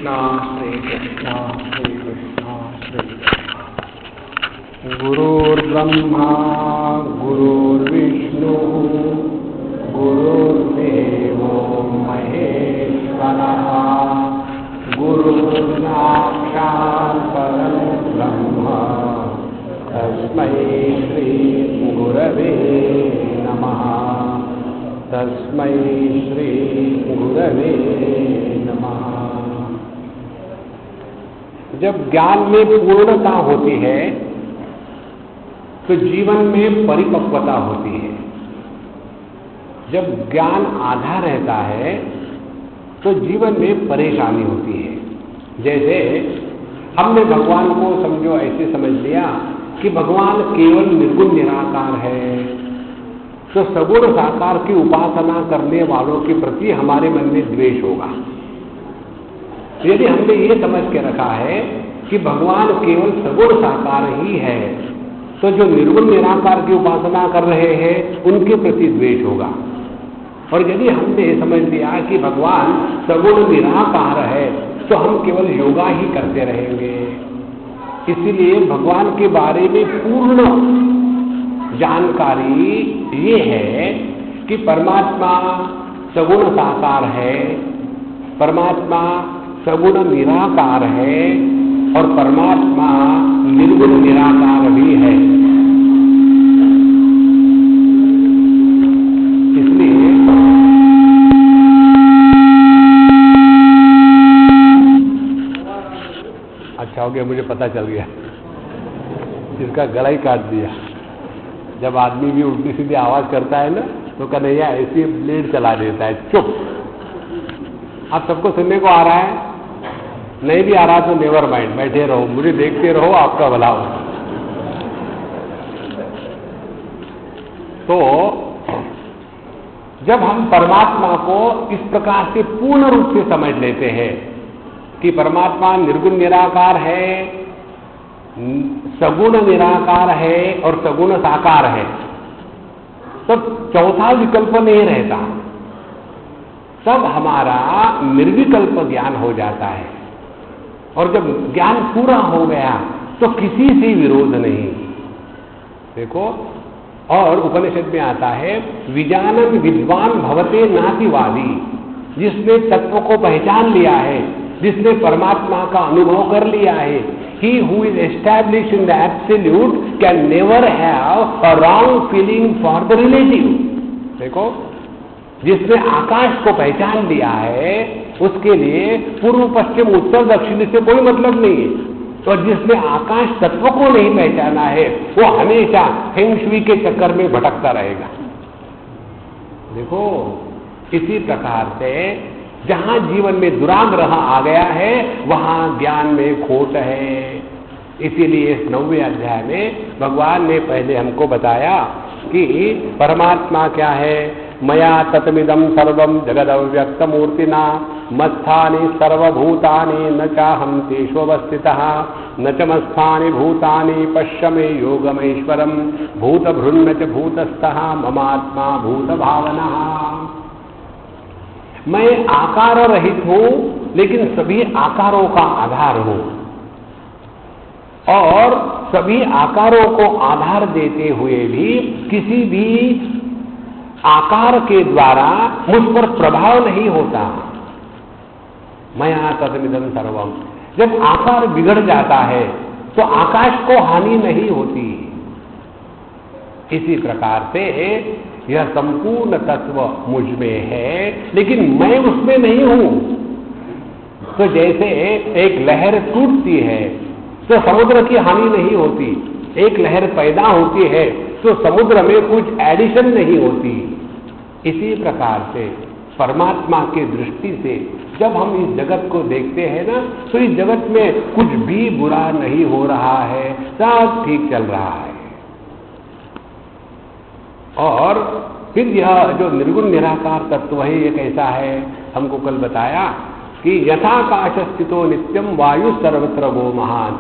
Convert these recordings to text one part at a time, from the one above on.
कृष्णा श्री कृष्णा श्री कृष्णा श्री कृष्णा। गुरुर्ब्रह्मा गुरुर्विष्णु गुरुर्देवो महेश्वरः गुरुर्साक्षात् परं ब्रह्म तस्मै श्री गुरवे नमः। तस्मै श्री गुरवे नमः। जब ज्ञान में पूर्णता होती है तो जीवन में परिपक्वता होती है। जब ज्ञान आधा रहता है तो जीवन में परेशानी होती है। जैसे हमने भगवान को समझो ऐसे समझ लिया कि भगवान केवल निर्गुण निराकार है, तो सगुण साकार की उपासना करने वालों के प्रति हमारे मन में द्वेष होगा। यदि हमने ये समझ के रखा है कि भगवान केवल सगुण साकार ही है, तो जो निर्गुण निराकार की उपासना कर रहे हैं उनके प्रति द्वेष होगा। और यदि हमने समझ लिया कि भगवान सगुण निराकार है तो हम केवल योगा ही करते रहेंगे। इसलिए भगवान के बारे में पूर्ण जानकारी ये है कि परमात्मा सगुण साकार है, परमात्मा सगुण निराकार है और परमात्मा निर्गुण निराकार भी है। इसलिए अच्छा हो गया, मुझे पता चल गया, इसका गला ही काट दिया। जब आदमी भी उल्टी सीधी आवाज करता है ना तो कन्हैया ऐसी ब्लेड चला देता है। चुप, आप सबको सुनने को आ रहा है? नहीं भी आ रहा तो नेवर माइंड, बैठे रहो, मुझे देखते रहो, आपका भला हो। तो जब हम परमात्मा को इस प्रकार से पूर्ण रूप से समझ लेते हैं कि परमात्मा निर्गुण निराकार है, सगुण निराकार है और सगुण साकार है, तो चौथा विकल्प नहीं रहता, तब हमारा निर्विकल्प ज्ञान हो जाता है। और जब ज्ञान पूरा हो गया तो किसी से विरोध नहीं। देखो, और उपनिषद में आता है विजानन विद्वान भवते नातिवादी। जिसने तत्व को पहचान लिया है, जिसने परमात्मा का अनुभव कर लिया है, he who is established in the absolute can never have a wrong feeling for the relative। देखो, जिसने आकाश को पहचान लिया है उसके लिए पूर्व पश्चिम उत्तर दक्षिण से कोई मतलब नहीं है। और जिसने आकाश तत्व को नहीं पहचाना है वो हमेशा फेंग शुई के चक्कर में भटकता रहेगा। देखो, इसी प्रकार से जहां जीवन में दुराग्रह आ गया है वहां ज्ञान में खोट है। इसीलिए इस 9वें अध्याय में भगवान ने पहले हमको बताया कि परमात्मा क्या है। मया ततमिदं सर्वं जगदव्यक्तमूर्तिना मत्स्थानि सर्वभूतानि न चाहं तेषु अवस्थितः न च मत्स्थानि भूतानि पश्य मे योगमैश्वरं भूतभृन्न च भूतस्थः ममात्मा भूतभावनः। मैं आकार रहित हूं लेकिन सभी आकारों का आधार हूं, और सभी आकारों को आधार देते हुए भी किसी भी आकार के द्वारा मुझ पर प्रभाव नहीं होता। मया तदमिदं सर्वम। जब आकार बिगड़ जाता है तो आकाश को हानि नहीं होती। इसी प्रकार से यह संपूर्ण तत्व मुझ में है लेकिन मैं उसमें नहीं हूं। तो जैसे एक लहर टूटती है तो समुद्र की हानि नहीं होती, एक लहर पैदा होती है तो समुद्र में कुछ एडिशन नहीं होती। इसी प्रकार से परमात्मा की दृष्टि से जब हम इस जगत को देखते हैं ना तो इस जगत में कुछ भी बुरा नहीं हो रहा है, सब ठीक चल रहा है। और फिर यह जो निर्गुण निराकार तत्व है ये कैसा है, हमको कल बताया कि यथाकाश स्थितो नित्यम वायु सर्वत्र वो महान।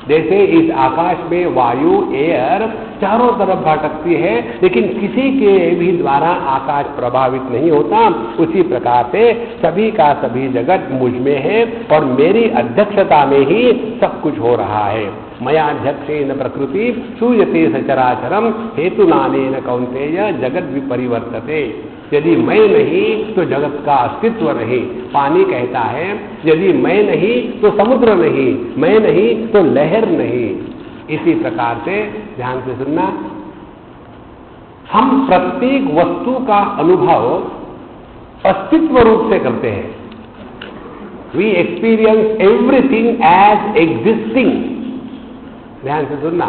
जैसे इस आकाश में वायु एयर चारों तरफ भटकती है, लेकिन किसी के भी द्वारा आकाश प्रभावित नहीं होता। उसी प्रकार से सभी का सभी जगत मुझ में है और मेरी अध्यक्षता में ही सब कुछ हो रहा है। मयाध्यक्षेन प्रकृति सूयते सचराचरम हेतु नानेन कौन्तेय जगत विपरिवर्तते। यदि मैं नहीं तो जगत का अस्तित्व नहीं। पानी कहता है यदि मैं नहीं तो समुद्र नहीं, मैं नहीं तो लहर नहीं। इसी प्रकार से ध्यान से सुनना, हम प्रत्येक वस्तु का अनुभव अस्तित्व रूप से करते हैं। We experience everything as existing. ध्यान से सुनना,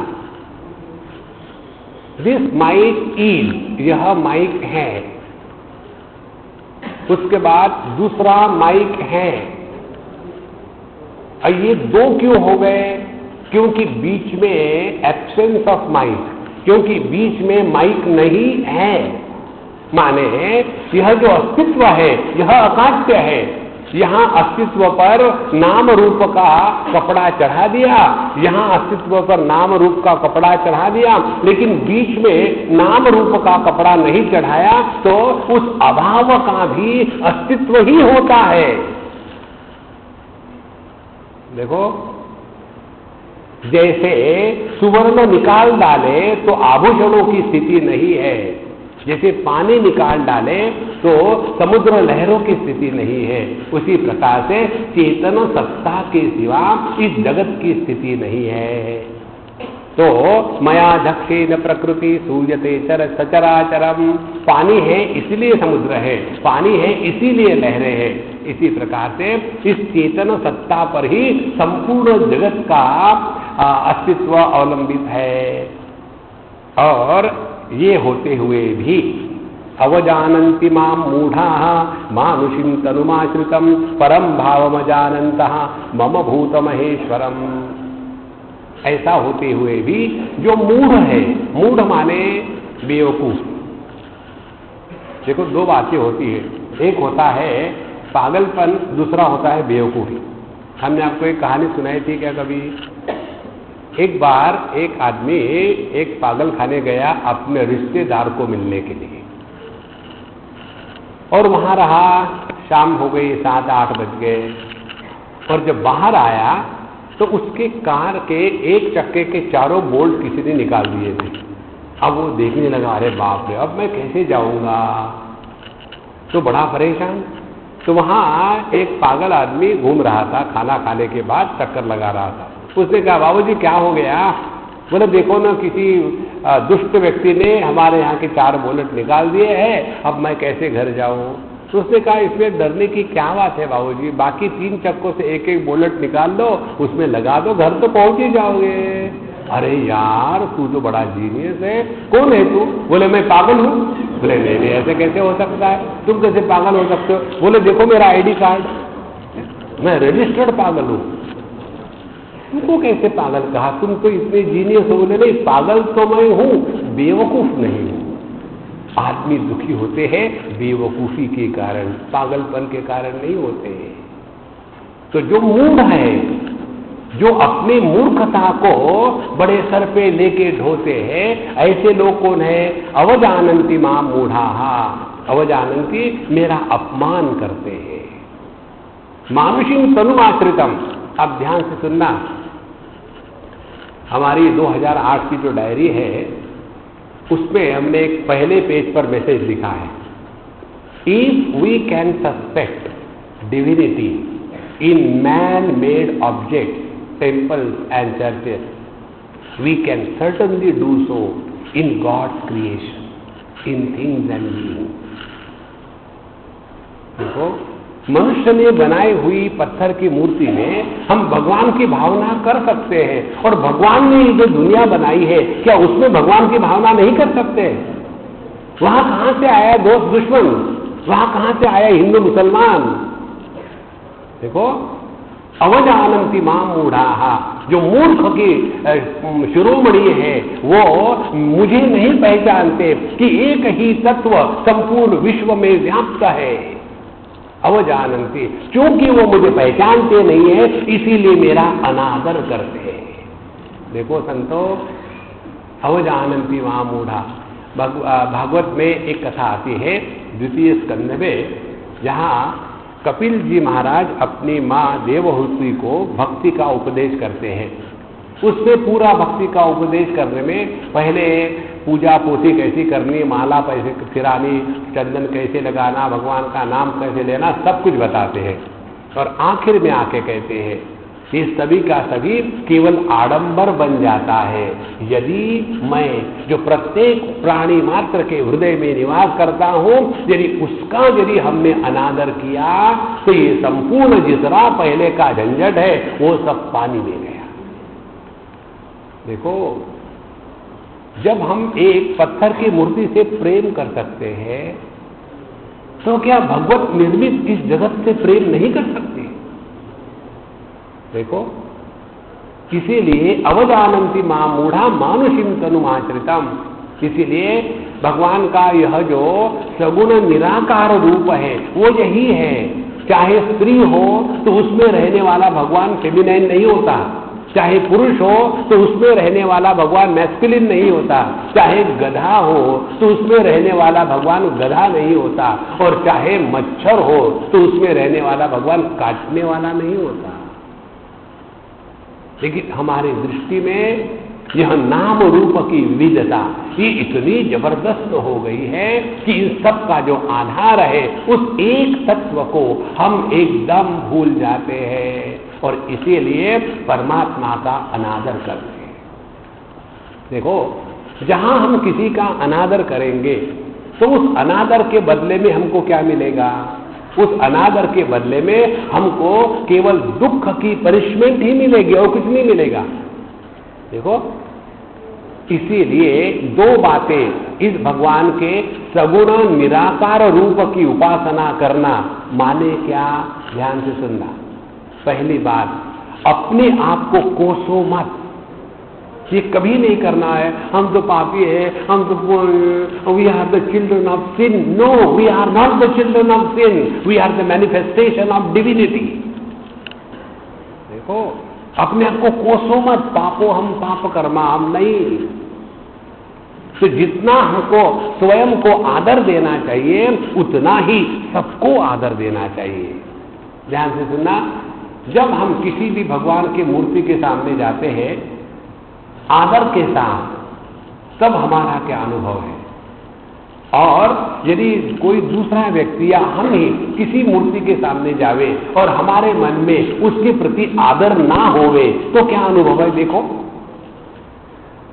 दिस माइक इज, यह माइक है। उसके बाद दूसरा माइक है। और ये दो क्यों हो गए? क्योंकि बीच में एब्सेंस ऑफ माइक, क्योंकि बीच में माइक नहीं है। माने यह जो अस्तित्व है यह अकाट्य है। यहां अस्तित्व पर नाम रूप का कपड़ा चढ़ा दिया, यहां अस्तित्व पर नाम रूप का कपड़ा चढ़ा दिया, लेकिन बीच में नाम रूप का कपड़ा नहीं चढ़ाया तो उस अभाव का भी अस्तित्व ही होता है। देखो, जैसे सुवर्ण निकाल डाले तो आभूषणों की स्थिति नहीं है, जैसे पानी निकाल डाले तो समुद्र लहरों की स्थिति नहीं है, उसी प्रकार से चेतन सत्ता के सिवा इस जगत की स्थिति नहीं है। तो मया दक्षेण प्रकृति सूयते चर सचराचरम। पानी है इसलिए समुद्र है, पानी है इसीलिए लहरें हैं। इसी प्रकार से इस चेतन सत्ता पर ही संपूर्ण जगत का अस्तित्व अवलंबित है। और ये होते हुए भी अवजानन्ति मां मूढ़ाः मानुषीं तनुमाश्रितं परम भावमजानन्तः मम भूतमहेश्वरम। ऐसा होते हुए भी जो मूढ़ है, मूढ़ माने बेवकूफ। देखो, दो बातें होती है, एक होता है पागलपन, दूसरा होता है बेवकूफी। हमने आपको एक कहानी सुनाई थी क्या कभी? एक बार एक आदमी एक पागल खाने गया अपने रिश्तेदार को मिलने के लिए, और वहां रहा। शाम हो गई, 7-8 बज गए, और जब बाहर आया तो उसके कार के एक चक्के के चारों बोल्ट किसी ने निकाल दिए थे। अब वो देखने लगा, अरे बाप रे, अब मैं कैसे जाऊंगा? तो बड़ा परेशान। तो वहां एक पागल आदमी घूम रहा था, खाना खाने के बाद चक्कर लगा रहा था। उसने कहा, बाबूजी क्या हो गया? बोले, देखो ना, किसी दुष्ट व्यक्ति ने हमारे यहाँ के 4 बोलेट निकाल दिए हैं, अब मैं कैसे घर जाऊं? तो उसने कहा, इसमें डरने की क्या बात है बाबूजी, बाकी 3 चक्कों से एक बोलेट निकाल दो, उसमें लगा दो, घर तो पहुंच ही जाओगे। अरे यार, तू तो बड़ा जीनियस है। कौन है तू? बोले, मैं पागल हूँ। बोले, नहीं, ऐसे कैसे हो सकता है? तुम कैसे पागल हो सकते हो? बोले, देखो मेरा ID कार्ड, मैं रजिस्टर्ड पागल हूँ। तुमको कैसे पागल कहा? तुम तो इतने जीनियस हो। बोले, नहीं, पागल तो मैं हूं, बेवकूफ नहीं हूं। आदमी दुखी होते हैं बेवकूफी के कारण, पागलपन के कारण नहीं होते। तो जो मूढ़ है, जो अपने मूर्खता को बड़े सर पे लेके ढोते हैं, ऐसे लोग कौन है? अवजानन्ति मां मूढ़ाः, अवजानन्ति मेरा अपमान करते हैं। मानुषीं तनुमाश्रितम। अब ध्यान से सुनना, हमारी 2008 की जो डायरी है उसमें हमने एक पहले पेज पर मैसेज लिखा है, if we can suspect divinity in man made object temples and churches, we can certainly do so in God's creation, in things and beings. देखो, मनुष्य ने बनाई हुई पत्थर की मूर्ति में हम भगवान की भावना कर सकते हैं, और भगवान ने जो दुनिया बनाई है, क्या उसमें भगवान की भावना नहीं कर सकते? वहां कहां से आया दोस्त दुश्मन? वहां कहां से आया हिंदू मुसलमान? देखो, अवजानन्ति मां मूढ़ाः, जो मूर्ख की शिरोमणि है वो मुझे नहीं पहचानते कि एक ही तत्व संपूर्ण विश्व में व्याप्त है। अवजानन्ति, क्योंकि वो मुझे पहचानते नहीं है इसीलिए मेरा अनादर करते हैं। देखो संतो, अवजानन्ति मां मूढ़ा। भागवत में एक कथा आती है द्वितीय स्कंध में, जहाँ कपिल जी महाराज अपनी माँ देवहूति को भक्ति का उपदेश करते हैं। उसमें पूरा भक्ति का उपदेश करने में पहले पूजा पोथी कैसी करनी, माला कैसे फिरानी, चंदन कैसे लगाना, भगवान का नाम कैसे लेना, सब कुछ बताते हैं। और आखिर में आके कहते हैं ये सभी का सभी केवल आडंबर बन जाता है यदि मैं जो प्रत्येक प्राणी मात्र के हृदय में निवास करता हूं, यदि उसका यदि हमने अनादर किया तो ये संपूर्ण जितना पहले का झंझट है वो सब पानी में गया। देखो, जब हम एक पत्थर की मूर्ति से प्रेम कर सकते हैं तो क्या भगवत निर्मित इस जगत से प्रेम नहीं कर सकते? देखो, इसीलिए अवजानन्ति मां मूढ़ा मानुषीम तनुमाश्रितम, इसीलिए भगवान का यह जो सगुण निराकार रूप है वो यही है। चाहे स्त्री हो तो उसमें रहने वाला भगवान फेमिनाइन नहीं होता, चाहे पुरुष हो तो उसमें रहने वाला भगवान मैस्कुलिन नहीं होता, चाहे गधा हो तो उसमें रहने वाला भगवान गधा नहीं होता, और चाहे मच्छर हो तो उसमें रहने वाला भगवान काटने वाला नहीं होता। लेकिन हमारे दृष्टि में यह नाम रूप की विविधता ये इतनी जबरदस्त हो गई है कि इन सब का जो आधार है उस एक तत्व को हम एकदम भूल जाते हैं और इसीलिए परमात्मा का अनादर करते हैं। देखो, जहां हम किसी का अनादर करेंगे तो उस अनादर के बदले में हमको क्या मिलेगा? उस अनादर के बदले में हमको केवल दुख की पनिशमेंट ही मिलेगी और कुछ नहीं मिलेगा। देखो, इसीलिए दो बातें इस भगवान के सगुण निराकार रूप की उपासना करना माने क्या? ध्यान से सुनना। पहली बात, अपने आप को कोसो मत, ये कभी नहीं करना है हम तो पापी है, हम तो we are the children of sin. No, we are not the children of sin, we are the manifestation of divinity. देखो, अपने आप को कोसो मत, पापो हम पाप कर्मा हम नहीं। तो जितना हमको स्वयं को आदर देना चाहिए उतना ही सबको आदर देना चाहिए। ध्यान से सुनना, जब हम किसी भी भगवान की मूर्ति के सामने जाते हैं आदर के साथ, तब हमारा क्या अनुभव है? और यदि कोई दूसरा व्यक्ति या हम ही किसी मूर्ति के सामने जावे और हमारे मन में उसके प्रति आदर ना होवे तो क्या अनुभव है? देखो,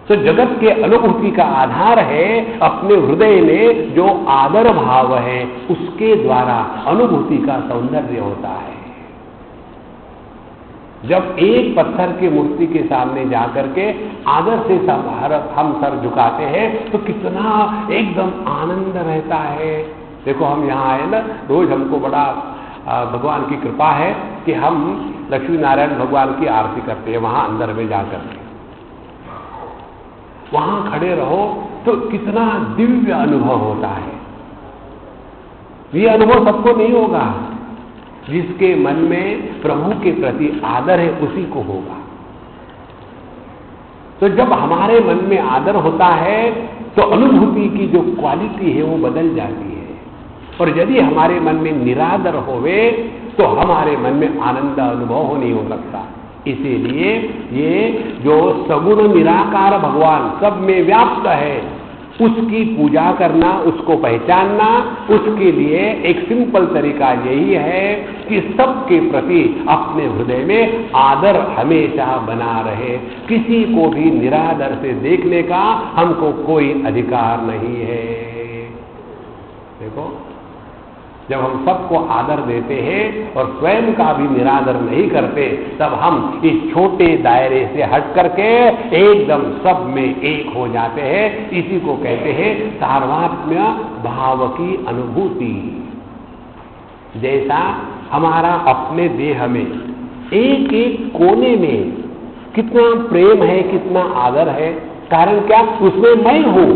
तो जगत के अनुभूति का आधार है अपने हृदय में जो आदर भाव है उसके द्वारा अनुभूति का सौंदर्य होता है। जब एक पत्थर की मूर्ति के सामने जाकर के आदर से हम सर झुकाते हैं तो कितना एकदम आनंद रहता है। देखो, हम यहाँ आए ना, रोज हमको बड़ा भगवान की कृपा है कि हम लक्ष्मी नारायण भगवान की आरती करते हैं वहाँ अंदर में जाकर के। वहाँ खड़े रहो तो कितना दिव्य अनुभव होता है। ये अनुभव सबको नहीं होगा, जिसके मन में प्रभु के प्रति आदर है उसी को होगा। तो जब हमारे मन में आदर होता है तो अनुभूति की जो क्वालिटी है वो बदल जाती है, और यदि हमारे मन में निरादर होवे तो हमारे मन में आनंद अनुभव हो नहीं हो सकता। इसीलिए ये जो सगुण निराकार भगवान सब में व्याप्त है उसकी पूजा करना, उसको पहचानना, उसके लिए एक सिंपल तरीका यही है कि सबके प्रति अपने हृदय में आदर हमेशा बना रहे। किसी को भी निरादर से देखने का हमको कोई अधिकार नहीं है। देखो, जब हम सबको आदर देते हैं और स्वयं का भी निरादर नहीं करते तब हम इस छोटे दायरे से हट करके एकदम सब में एक हो जाते हैं। इसी को कहते हैं सार्वत्म्य भाव की अनुभूति। जैसा हमारा अपने देह में एक एक कोने में कितना प्रेम है, कितना आदर है, कारण क्या? उसमें मैं हूं।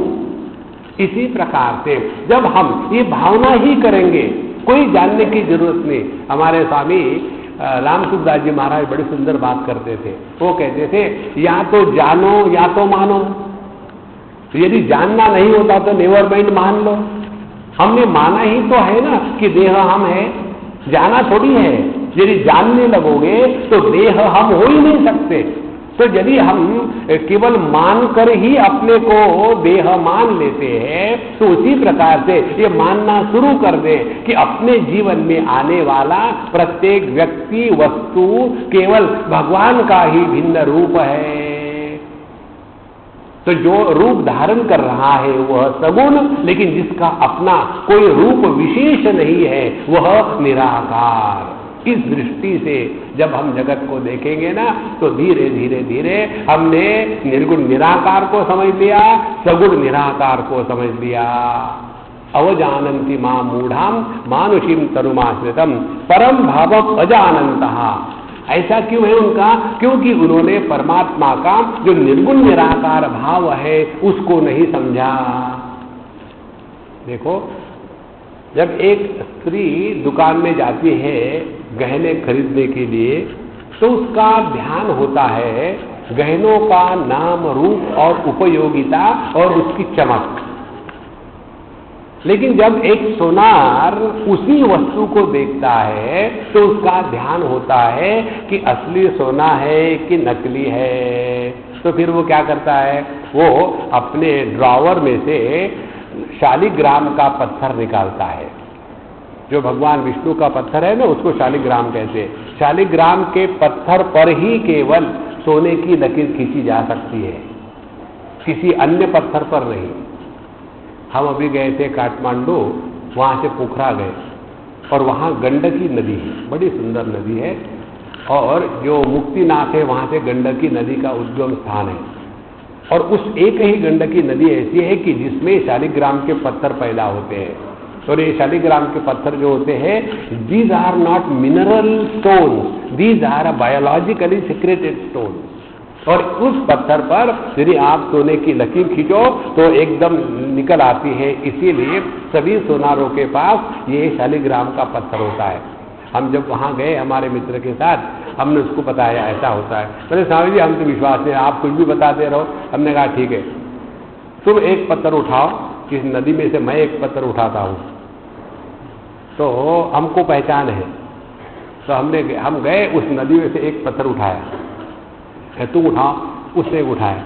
इसी प्रकार से जब हम ये भावना ही करेंगे, कोई जानने की जरूरत नहीं। हमारे स्वामी रामसुखदास जी महाराज बड़ी सुंदर बात करते थे। वो कहते थे या तो जानो या तो मानो। यदि जानना नहीं होता तो नेवर माइंड मान लो। हमने माना ही तो है ना कि देह हम है, जाना थोड़ी है। यदि जानने लगोगे तो देह हम हो ही नहीं सकते। तो यदि हम केवल मानकर ही अपने को देह मान लेते हैं तो उसी प्रकार से ये मानना शुरू कर दे कि अपने जीवन में आने वाला प्रत्येक व्यक्ति वस्तु केवल भगवान का ही भिन्न रूप है। तो जो रूप धारण कर रहा है वह सगुण, लेकिन जिसका अपना कोई रूप विशेष नहीं है वह निराकार। इस दृष्टि से जब हम जगत को देखेंगे ना तो धीरे धीरे धीरे हमने निर्गुण निराकार को समझ लिया, सगुण निराकार को समझ लिया। अवजानन्ति मां मूढ़ाम मानुषीम तरुमाश्रितम परम भावम अजानन्तः। ऐसा क्यों है उनका? क्योंकि उन्होंने परमात्मा का जो निर्गुण निराकार भाव है उसको नहीं समझा। देखो, जब एक स्त्री दुकान में जाती है गहने खरीदने के लिए तो उसका ध्यान होता है गहनों का नाम, रूप और उपयोगिता और उसकी चमक। लेकिन जब एक सोनार उसी वस्तु को देखता है तो उसका ध्यान होता है कि असली सोना है कि नकली है। तो फिर वो क्या करता है, वो अपने ड्रॉवर में से शालिग्राम का पत्थर निकालता है। जो भगवान विष्णु का पत्थर है ना उसको शालिग्राम कहते हैं। शालिग्राम के पत्थर पर ही केवल सोने की लकीर खींची जा सकती है, किसी अन्य पत्थर पर नहीं। हम अभी गए थे काठमांडू, वहां से पोखरा गए और वहां गंडकी नदी है, बड़ी सुंदर नदी है। और जो मुक्तिनाथ है वहां से गंडकी नदी का उद्गम स्थान है। और उस एक ही गंडकी नदी ऐसी है कि जिसमें शालिग्राम के पत्थर पैदा होते हैं। और ये शालिग्राम के पत्थर जो होते हैं, these are not mineral stones, these are biologically secreted stones. और उस पत्थर पर यदि आप सोने की लकीर खींचो तो एकदम निकल आती है। इसीलिए सभी सोनारों के पास ये शालिग्राम का पत्थर होता है। हम जब वहां गए हमारे मित्र के साथ, हमने उसको बताया ऐसा होता है। बोले स्वामी जी हम तो विश्वास नहीं, आप कुछ भी बताते रहो। हमने कहा ठीक है, तुम एक पत्थर उठाओ, किस नदी में से मैं एक पत्थर उठाता हूँ तो हमको पहचान है। तो हम गए उस नदी में से एक पत्थर उठाया, तुम उठाओ, उसने उठाया।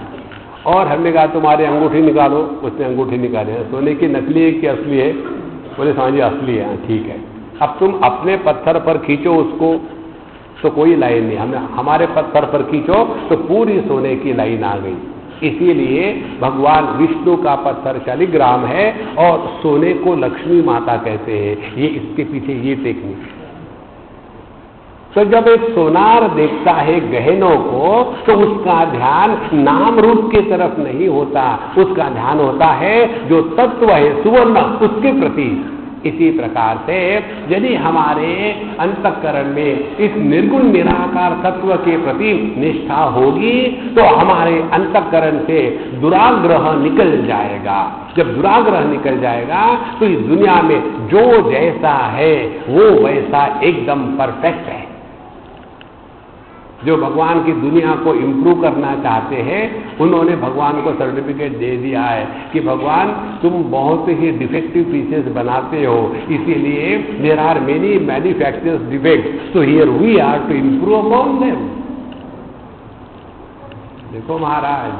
और हमने कहा तुम्हारे अंगूठी निकालो, उसने अंगूठी निकाले। सोने की नकली है कि असली है? बोले स्वामी जी असली है। ठीक है, अब तुम अपने पत्थर पर खींचो उसको तो कोई लाइन नहीं, हमारे पत्थर पर खींचो तो पूरी सोने की लाइन आ गई। इसीलिए भगवान विष्णु का पत्थर शालिग्राम है और सोने को लक्ष्मी माता कहते हैं। ये इसके पीछे ये टेक्निक है। तो जब एक सोनार देखता है गहनों को तो उसका ध्यान नाम रूप की तरफ नहीं होता, उसका ध्यान होता है जो तत्व है सुवर्ण उसके प्रति। इसी प्रकार से यदि हमारे अंतःकरण में इस निर्गुण निराकार तत्व के प्रति निष्ठा होगी तो हमारे अंतःकरण से दुराग्रह निकल जाएगा। जब दुराग्रह निकल जाएगा तो इस दुनिया में जो जैसा है वो वैसा एकदम परफेक्ट है। जो भगवान की दुनिया को इम्प्रूव करना चाहते हैं उन्होंने भगवान को सर्टिफिकेट दे दिया है कि भगवान तुम बहुत ही डिफेक्टिव पीसेस बनाते हो, इसीलिए there are many manufacturers defects, so here we are to improve upon them. देखो महाराज,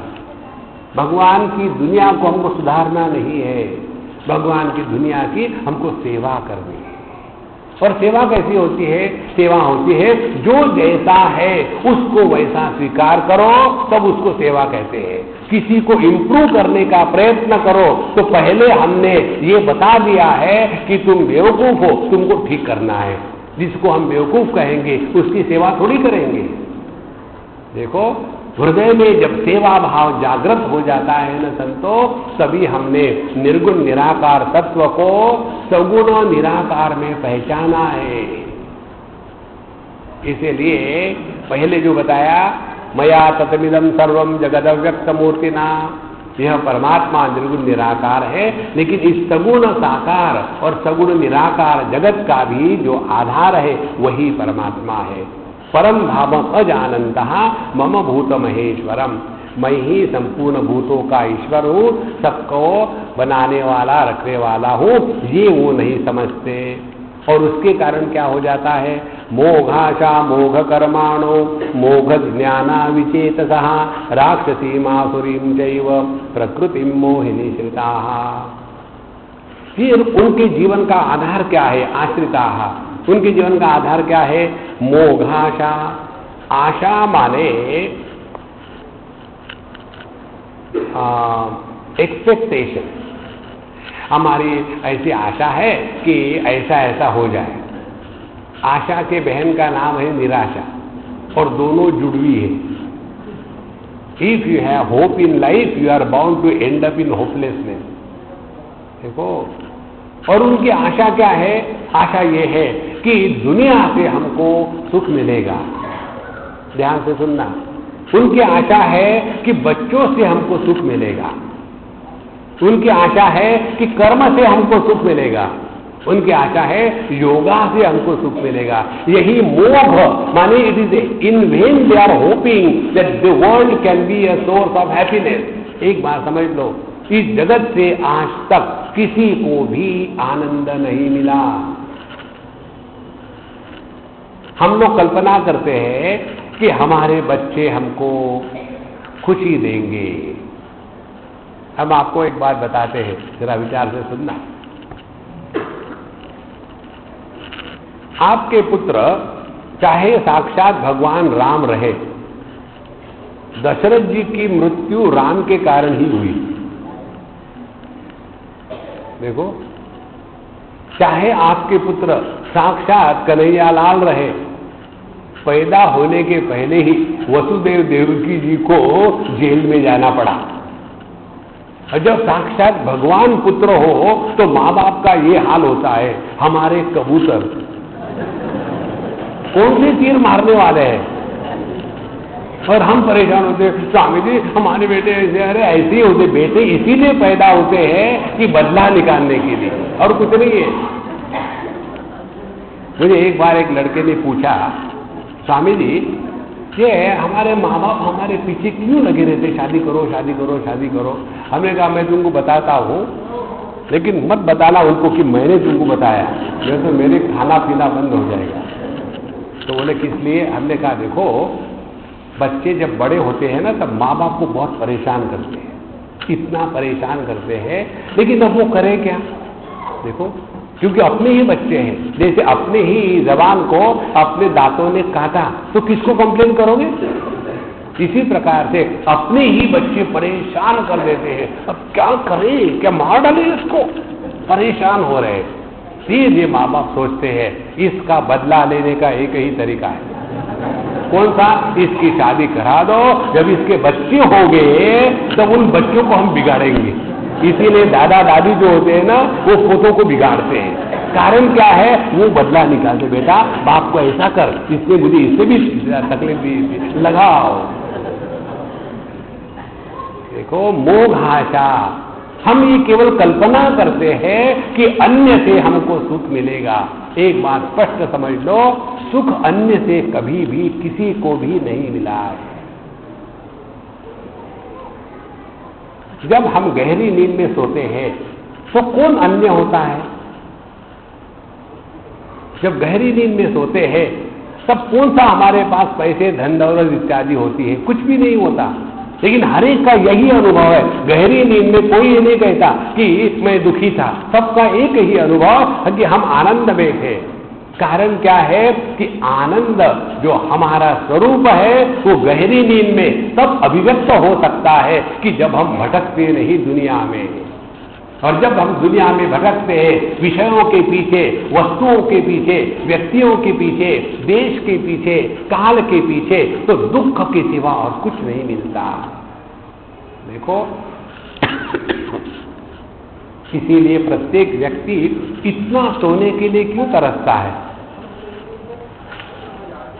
भगवान की दुनिया को हमको सुधारना नहीं है, भगवान की दुनिया की हमको सेवा करनी है। और सेवा कैसी होती है? सेवा होती है जो जैसा है उसको वैसा स्वीकार करो, तब उसको सेवा कहते हैं। किसी को इम्प्रूव करने का प्रयत्न करो तो पहले हमने ये बता दिया है कि तुम बेवकूफ हो, तुमको ठीक करना है। जिसको हम बेवकूफ कहेंगे उसकी सेवा थोड़ी करेंगे। देखो, हृदय में जब सेवा भाव जागृत हो जाता है न संतो, तभी हमने निर्गुण निराकार तत्व को सगुण निराकार में पहचाना है। इसीलिए पहले जो बताया मया ततमिदं सर्वम जगदव्यक्त मूर्तिना, यह परमात्मा निर्गुण निराकार है, लेकिन इस सगुण साकार और सगुण निराकार जगत का भी जो आधार है वही परमात्मा है। परम भावम अजानन्तः मम भूत महेश्वरम। मैं ही संपूर्ण भूतों का ईश्वर हूं, सबको बनाने वाला रखने वाला हूं, ये वो नहीं समझते। और उसके कारण क्या हो जाता है, मोघाशा मोघ कर्माणो मोघ ज्ञाना विचेतसः राक्षसी मासुरीं चैव प्रकृतिं मोहिनी श्रिताः। फिर उनके जीवन का आधार क्या है, आश्रिताः, उनके जीवन का आधार क्या है, मोघाशा। आशा माने एक्सपेक्टेशन, हमारी ऐसी आशा है कि ऐसा ऐसा हो जाए। आशा के बहन का नाम है निराशा, और दोनों जुड़वी है। If you have hope in life you are bound to end up in hopelessness. देखो, और उनकी आशा क्या है, आशा ये है कि दुनिया से हमको सुख मिलेगा। ध्यान से सुनना, उनकी आशा है कि बच्चों से हमको सुख मिलेगा, उनकी आशा है कि कर्म से हमको सुख मिलेगा, उनकी आशा है योगा से हमको सुख मिलेगा। यही मोघ माने it is in vain they are hoping that the world can be a source of happiness. एक बात समझ लो, इस जगत से आज तक किसी को भी आनंद नहीं मिला। हम लोग कल्पना करते हैं कि हमारे बच्चे हमको खुशी देंगे। हम आपको एक बात बताते हैं, जरा विचार से सुनना। आपके पुत्र चाहे साक्षात भगवान राम रहे, दशरथ जी की मृत्यु राम के कारण ही हुई। देखो, चाहे आपके पुत्र साक्षात कन्हैयालाल रहे, पैदा होने के पहले ही वसुदेव देवकी जी को जेल में जाना पड़ा। और जब साक्षात भगवान पुत्र हो तो माँ बाप का ये हाल होता है। हमारे कबूतर कौन से तीर मारने वाले हैं, और हम परेशान होते हैं, स्वामी जी हमारे बेटे ऐसे, अरे ऐसे ही होते। बेटे इसीलिए पैदा होते हैं कि बदला निकालने के लिए, और कुछ नहीं है। मुझे एक बार एक लड़के ने पूछा, स्वामी जी ये हमारे माँ बाप हमारे पीछे क्यों लगे रहते, शादी करो शादी करो शादी करो। हमने कहा मैं तुमको बताता हूँ, लेकिन मत बताना उनको कि मैंने तुमको बताया, नहीं तो मेरे खाना पीना बंद हो जाएगा। तो बोले किस लिए? हमने कहा देखो, बच्चे जब बड़े होते हैं ना, तब माँ बाप को बहुत परेशान करते हैं, इतना परेशान करते हैं, लेकिन अब वो करें क्या? देखो, क्योंकि अपने ही बच्चे हैं। जैसे अपने ही जबान को अपने दांतों ने काटा तो किसको कंप्लेन करोगे? इसी प्रकार से अपने ही बच्चे परेशान कर देते हैं। अब क्या करें, क्या मार डालें इसको? परेशान हो रहे हैं। सीधे माँ बाप सोचते हैं इसका बदला लेने का एक ही तरीका है। कौन सा? इसकी शादी करा दो, जब इसके बच्चे होंगे तब उन बच्चों को हम बिगाड़ेंगे। इसीलिए दादा दादी जो होते हैं ना, वो पोतों को बिगाड़ते हैं। कारण क्या है? वो बदला निकालते, बेटा बाप को ऐसा कर, इसने मुझे इससे भी तकलीफ दी, लगाओ। देखो, मोह आशा, हम ये केवल कल्पना करते हैं कि अन्य से हमको सुख मिलेगा। एक बात स्पष्ट समझ लो, सुख अन्य से कभी भी किसी को भी नहीं मिला है। जब हम गहरी नींद में सोते हैं तो कौन अन्य होता है? जब गहरी नींद में सोते हैं तब कौन सा हमारे पास पैसे धन दौलत इत्यादि होती है? कुछ भी नहीं होता। लेकिन हर एक का यही अनुभव है। गहरी नींद में कोई ये नहीं कहता कि मैं दुखी था, सबका एक ही अनुभव है कि हम आनंद में थे। कारण क्या है कि आनंद जो हमारा स्वरूप है वो गहरी नींद में तब अभिव्यक्त हो सकता है कि जब हम भटकते नहीं दुनिया में। और जब हम दुनिया में भटकते हैं विषयों के पीछे, वस्तुओं के पीछे, व्यक्तियों के पीछे, देश के पीछे, काल के पीछे, तो दुख के सिवा और कुछ नहीं मिलता। देखो, इसीलिए प्रत्येक व्यक्ति इतना सोने के लिए क्यों तरसता है?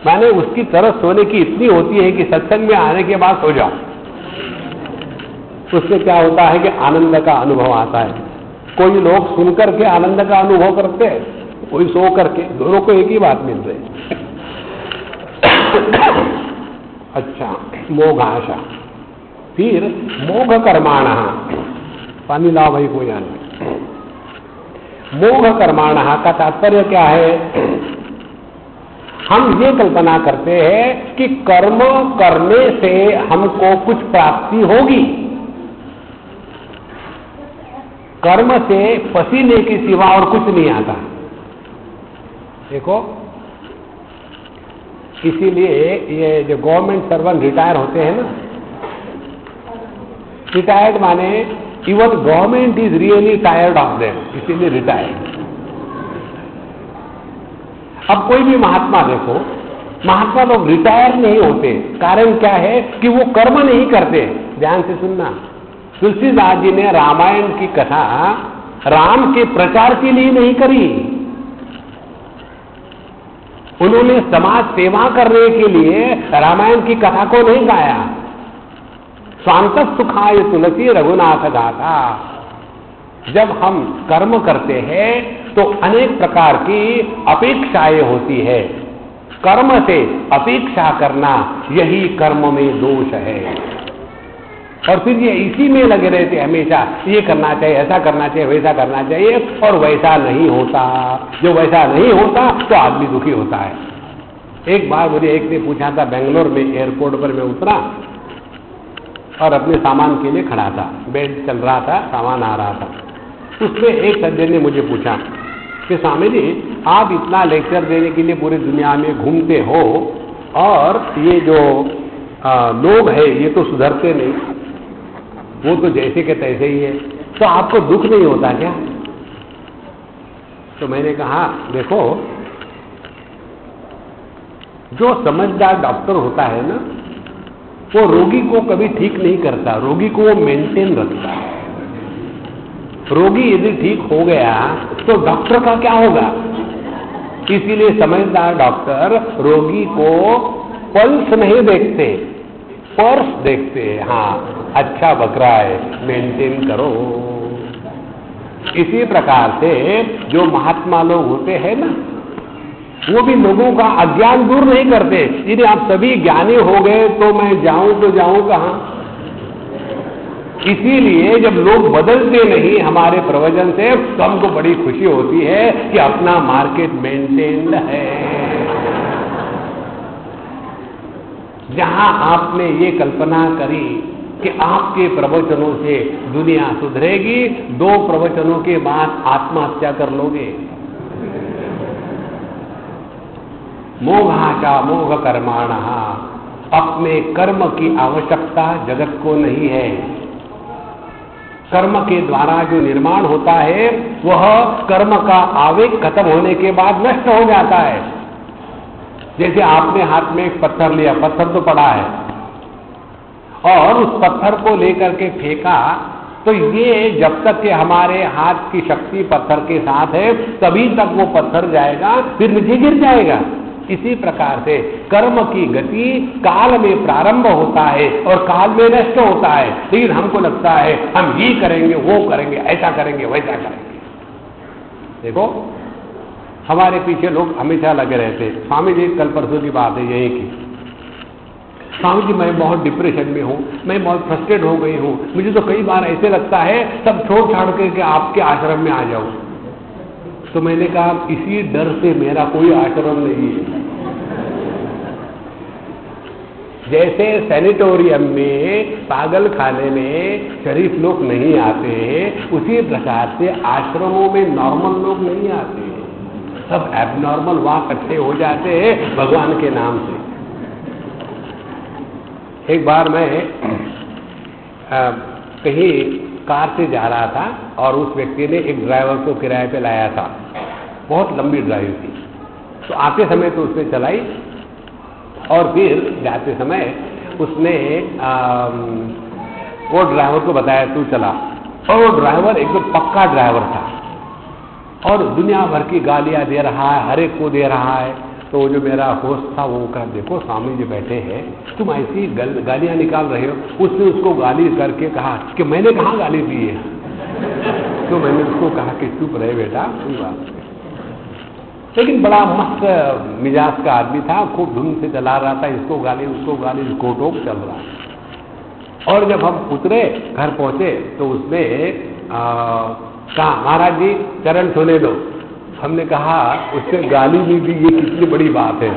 माने उसकी तरस सोने की इतनी होती है कि सत्संग में आने के बाद सो जाओ। उससे क्या होता है कि आनंद का अनुभव आता है। कोई लोग सुनकर के आनंद का अनुभव करते हैं, कोई सो करके, दोनों को एक ही बात मिल रही है। अच्छा, मोह आशा। फिर मोघ कर्माणः, पानी लाओ भाई कोई आने। मोघ कर्माणः का तात्पर्य क्या है? हम ये कल्पना करते हैं कि कर्म करने से हमको कुछ प्राप्ति होगी, कर्म से पसीने के सिवा और कुछ नहीं आता। देखो, इसीलिए ये जो गवर्नमेंट सर्वेंट रिटायर होते हैं ना, रिटायर्ड माने even government is really tired of them, इसीलिए रिटायर्ड। अब कोई भी महात्मा देखो, महात्मा लोग रिटायर नहीं होते, कारण क्या है कि वो कर्म नहीं करते। ध्यान से सुनना, तुलसीदास जी ने रामायण की कथा राम के प्रचार के लिए नहीं करी, उन्होंने समाज सेवा करने के लिए रामायण की कथा को नहीं गाया। स्वांत सुखाय तुलसी रघुनाथ गाथा। जब हम कर्म करते हैं तो अनेक प्रकार की अपेक्षाएं होती है, कर्म से अपेक्षा करना यही कर्म में दोष है। और फिर ये इसी में लगे रहते हमेशा, ये करना चाहिए, ऐसा करना चाहिए, वैसा करना चाहिए, और वैसा नहीं होता। जो वैसा नहीं होता तो आदमी दुखी होता है। एक बार मुझे एक ने पूछा था, बेंगलोर में एयरपोर्ट पर मैं उतरा और अपने सामान के लिए खड़ा था, बेड चल रहा था, सामान आ रहा था। उसमें एक सज्जन ने मुझे पूछा कि स्वामी जी, आप इतना लेक्चर देने के लिए पूरी दुनिया में घूमते हो और ये जो लोग हैं ये तो सुधरते नहीं, वो तो जैसे के तैसे ही है, तो आपको दुख नहीं होता क्या? तो मैंने कहा, देखो, जो समझदार डॉक्टर होता है ना, वो रोगी को कभी ठीक नहीं करता, रोगी को वो मेंटेन रखता है। रोगी यदि ठीक हो गया तो डॉक्टर का क्या होगा? इसीलिए समझदार डॉक्टर रोगी को पल्स नहीं देखते, पर्स देखते हैं। हाँ, अच्छा बकरा है, मेंटेन करो। इसी प्रकार से जो महात्मा लोग होते हैं ना, वो भी लोगों का अज्ञान दूर नहीं करते। यदि आप सभी ज्ञानी हो गए तो मैं जाऊं तो जाऊं कहां? इसीलिए जब लोग बदलते नहीं हमारे प्रवचन से, तो हमको बड़ी खुशी होती है कि अपना मार्केट मेंटेन्ड है। जहां आपने ये कल्पना करी कि आपके प्रवचनों से दुनिया सुधरेगी, 2 प्रवचनों के बाद आत्महत्या कर लोगे। मोघाचा मोघ कर्माणः, अपने कर्म की आवश्यकता जगत को नहीं है। कर्म के द्वारा जो निर्माण होता है वह कर्म का आवेग खत्म होने के बाद नष्ट हो जाता है। जैसे आपने हाथ में एक पत्थर लिया, पत्थर तो पड़ा है, और उस पत्थर को लेकर के फेंका, तो ये जब तक कि हमारे हाथ की शक्ति पत्थर के साथ है तभी तक वो पत्थर जाएगा, फिर नीचे गिर जाएगा। इसी प्रकार से कर्म की गति काल में प्रारंभ होता है और काल में नष्ट होता है। लेकिन हमको लगता है हम ये करेंगे, वो करेंगे, ऐसा करेंगे, वैसा करेंगे। देखो, हमारे पीछे लोग हमेशा लगे रहते। स्वामी जी, कल परसों की बात है यही की, स्वामी जी मैं बहुत डिप्रेशन में हूँ, मैं बहुत फ्रस्ट्रेट हो गई हूँ, मुझे तो कई बार ऐसे लगता है सब छोड़ छाड़ के आपके आश्रम में आ जाऊं। तो मैंने कहा, इसी डर से मेरा कोई आश्रम नहीं है। जैसे सैनिटोरियम में, पागल खाने में शरीफ लोग नहीं आते, उसी प्रकार से आश्रमों में नॉर्मल लोग नहीं आते, सब एबनॉर्मल वहां इकट्ठे हो जाते हैं भगवान के नाम से। एक बार मैं कहीं कार से जा रहा था और उस व्यक्ति ने एक ड्राइवर को किराए पे लाया था, बहुत लंबी ड्राइव थी, तो आते समय तो उसने चलाई और फिर जाते समय उसने वो ड्राइवर को बताया तू चला, और वो ड्राइवर एकदम पक्का ड्राइवर था और दुनिया भर की गालियां दे रहा है, हर एक को दे रहा है। तो वो जो मेरा होस्ट था वो कहा, देखो स्वामी जी बैठे हैं, तुम ऐसी गालियां निकाल रहे हो। उसने उसको गाली करके कहा कि मैंने कहाँ गाली दी है। तो मैंने उसको कहा कि चुप रहे बेटा, कोई बात नहीं। लेकिन बड़ा मस्त मिजाज का आदमी था, खूब धुन से चला रहा था, इसको गाली उसको गाली, कोटोक चल रहा। और जब हम उतरे, घर पहुंचे, तो उसने कहा महाराज जी चरण छूने दो। हमने कहा, उसने गाली नहीं दी, ये कितनी बड़ी बात है।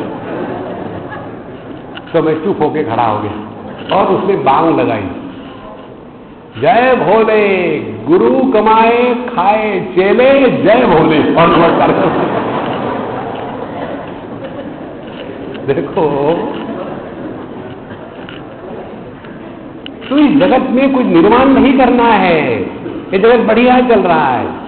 तो मैं चुप होके खड़ा हो गया और उसने बांग लगाई, जय भोले, गुरु कमाए खाए चेले, जय भोले, और नमस्कार। देखो, तो इस जगत में कुछ निर्माण नहीं करना है, ये जगत बढ़िया चल रहा है।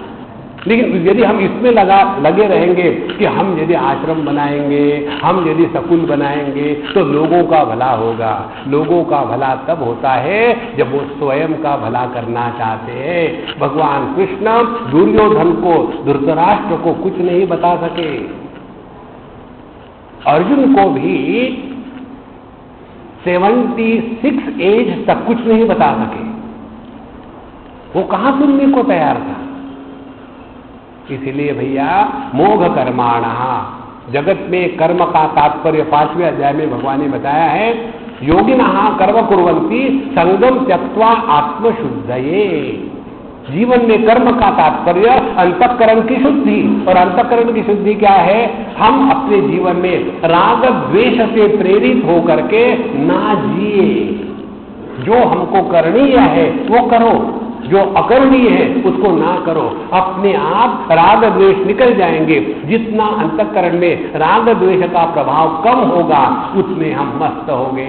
लेकिन यदि हम इसमें लगे रहेंगे कि हम यदि आश्रम बनाएंगे, हम यदि स्कूल बनाएंगे, तो लोगों का भला होगा। लोगों का भला तब होता है जब वो स्वयं का भला करना चाहते हैं। भगवान कृष्ण दुर्योधन को, धृतराष्ट्र को कुछ नहीं बता सके। अर्जुन को भी 76 एज तक कुछ नहीं बता सके। वो कहां सुनने को तैयार था। इसीलिए भैया मोघ कर्माणा, जगत में कर्म का तात्पर्य 5वें अध्याय में भगवान ने बताया है, योगिनः कर्म कुर्वन्ति संगम त्यक्त्वा आत्मशुद्धये। जीवन में कर्म का तात्पर्य अंतःकरण की शुद्धि, और अंतःकरण की शुद्धि क्या है? हम अपने जीवन में राग द्वेष से प्रेरित होकर के ना जिए। जो हमको करणीय है वो करो, जो अकरणीय है उसको ना करो। अपने आप राग द्वेष निकल जाएंगे। जितना अंतःकरण में राग द्वेष का प्रभाव कम होगा, उतने हम मस्त होंगे।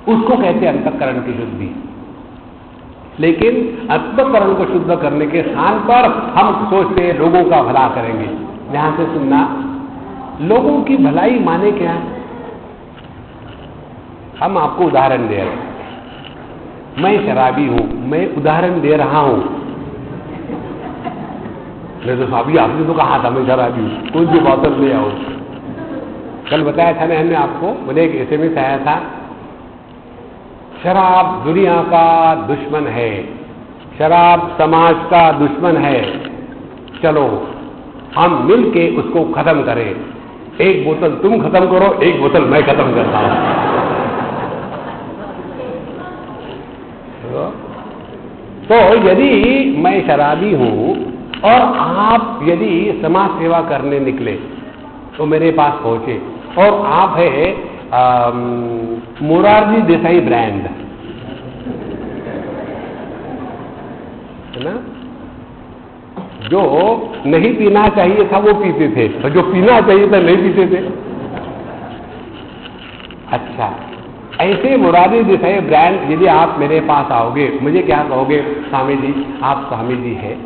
उसको कहते हैं अंतःकरण की शुद्धि। लेकिन अंतःकरण को शुद्ध करने के स्थान पर हम सोचते हैं लोगों का भला करेंगे। ध्यान से सुनना, लोगों की भलाई माने क्या? हम आपको उदाहरण दे रहे हैं। मैं शराबी हूं, मैं उदाहरण दे रहा हूं। मैं तो अभी आपने तो कहा था मैं शराबी हूं, कोई भी बोतल ले आओ। कल बताया था ना हमने आपको, बोले एक SMS आया था, शराब दुनिया का दुश्मन है, शराब समाज का दुश्मन है, चलो हम मिलके उसको खत्म करें। एक बोतल तुम खत्म करो, एक बोतल मैं खत्म करता हूं। तो यदि मैं शराबी हूं और आप यदि समाज सेवा करने निकले, तो मेरे पास पहुंचे, और आप है मोरारजी देसाई ब्रांड, है ना? जो नहीं पीना चाहिए था वो पीते थे, और जो पीना चाहिए था नहीं पीते थे। अच्छा, ऐसे मोरारजी देसाई ब्रांड यदि आप मेरे पास आओगे, मुझे क्या कहोगे? स्वामी जी, आप स्वामी जी है,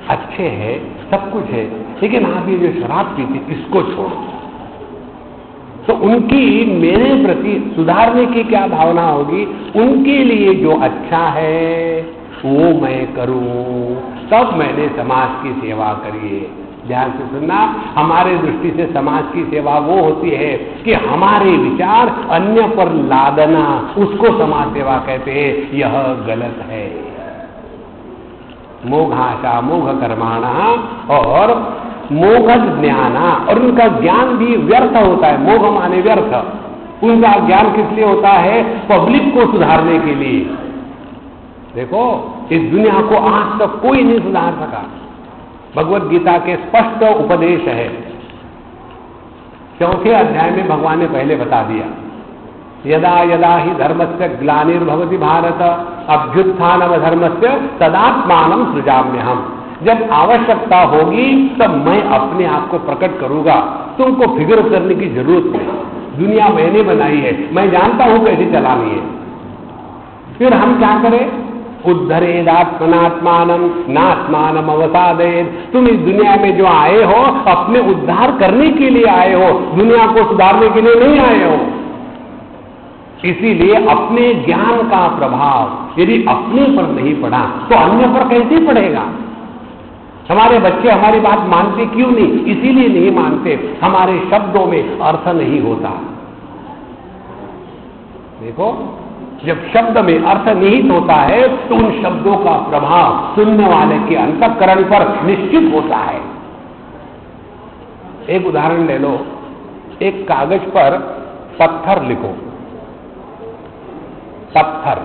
अच्छे हैं, सब कुछ है, लेकिन आप ये जो शराब पीते इसको छोड़ो। तो उनकी मेरे प्रति सुधारने की क्या भावना होगी? उनके लिए जो अच्छा है वो मैं करूं, तब मैंने समाज की सेवा करी है। ध्यान से सुनना, हमारे दृष्टि से समाज की सेवा वो होती है कि हमारे विचार अन्य पर लादना, उसको समाज सेवा कहते हैं। यह गलत है। मोघाशा मोघ कर्माणा और मोघ ज्ञाना, और उनका ज्ञान भी व्यर्थ होता है। मोघ माने व्यर्थ। उनका ज्ञान किस लिए होता है? पब्लिक को सुधारने के लिए। देखो, इस दुनिया को आज तक कोई नहीं सुधार सका। भगवत गीता के स्पष्ट उपदेश है। 4थे अध्याय में भगवान ने पहले बता दिया, यदा यदा ही धर्मस्य ग्लानिर्भवति भारत अभ्युत्थानमधर्मस्य तदात्मानं सृजाम्यहम्। जब आवश्यकता होगी तब मैं अपने आप को प्रकट करूंगा, तुमको फिक्र करने की जरूरत नहीं। दुनिया मैंने बनाई है, मैं जानता हूं कैसे चलानी है। फिर हम क्या करें? उद्धरेदात्मनात्मानं नात्मानं अवसादेत। तुम इस दुनिया में जो आए हो अपने उद्धार करने के लिए आए हो, दुनिया को सुधारने के लिए नहीं आए हो। इसीलिए अपने ज्ञान का प्रभाव यदि अपने पर नहीं पड़ा तो अन्य पर कैसे पड़ेगा? हमारे बच्चे हमारी बात मानते क्यों नहीं? इसीलिए नहीं मानते, हमारे शब्दों में अर्थ नहीं होता। देखो, जब शब्द में अर्थ निहित होता है तो उन शब्दों का प्रभाव सुनने वाले के अंतःकरण पर निश्चित होता है। एक उदाहरण ले लो, एक कागज पर पत्थर लिखो, पत्थर,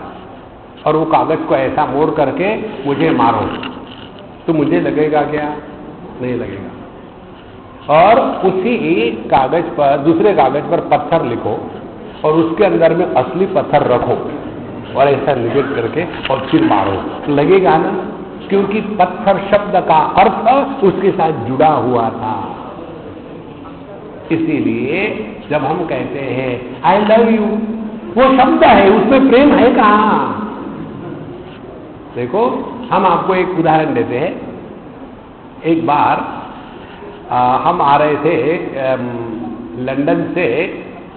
और वो कागज को ऐसा मोड़ करके मुझे मारो, तो मुझे लगेगा क्या? नहीं लगेगा। और उसी कागज पर, दूसरे कागज पर पत्थर लिखो और उसके अंदर में असली पत्थर रखो और ऐसा निगेट करके और फिर मारो, तो लगेगा ना? क्योंकि पत्थर शब्द का अर्थ उसके साथ जुड़ा हुआ था। इसीलिए जब हम कहते हैं आई लव यू, वो शब्द है, उसमें प्रेम है कहाँ? देखो, हम आपको एक उदाहरण देते हैं। एक बार हम आ रहे थे लंदन से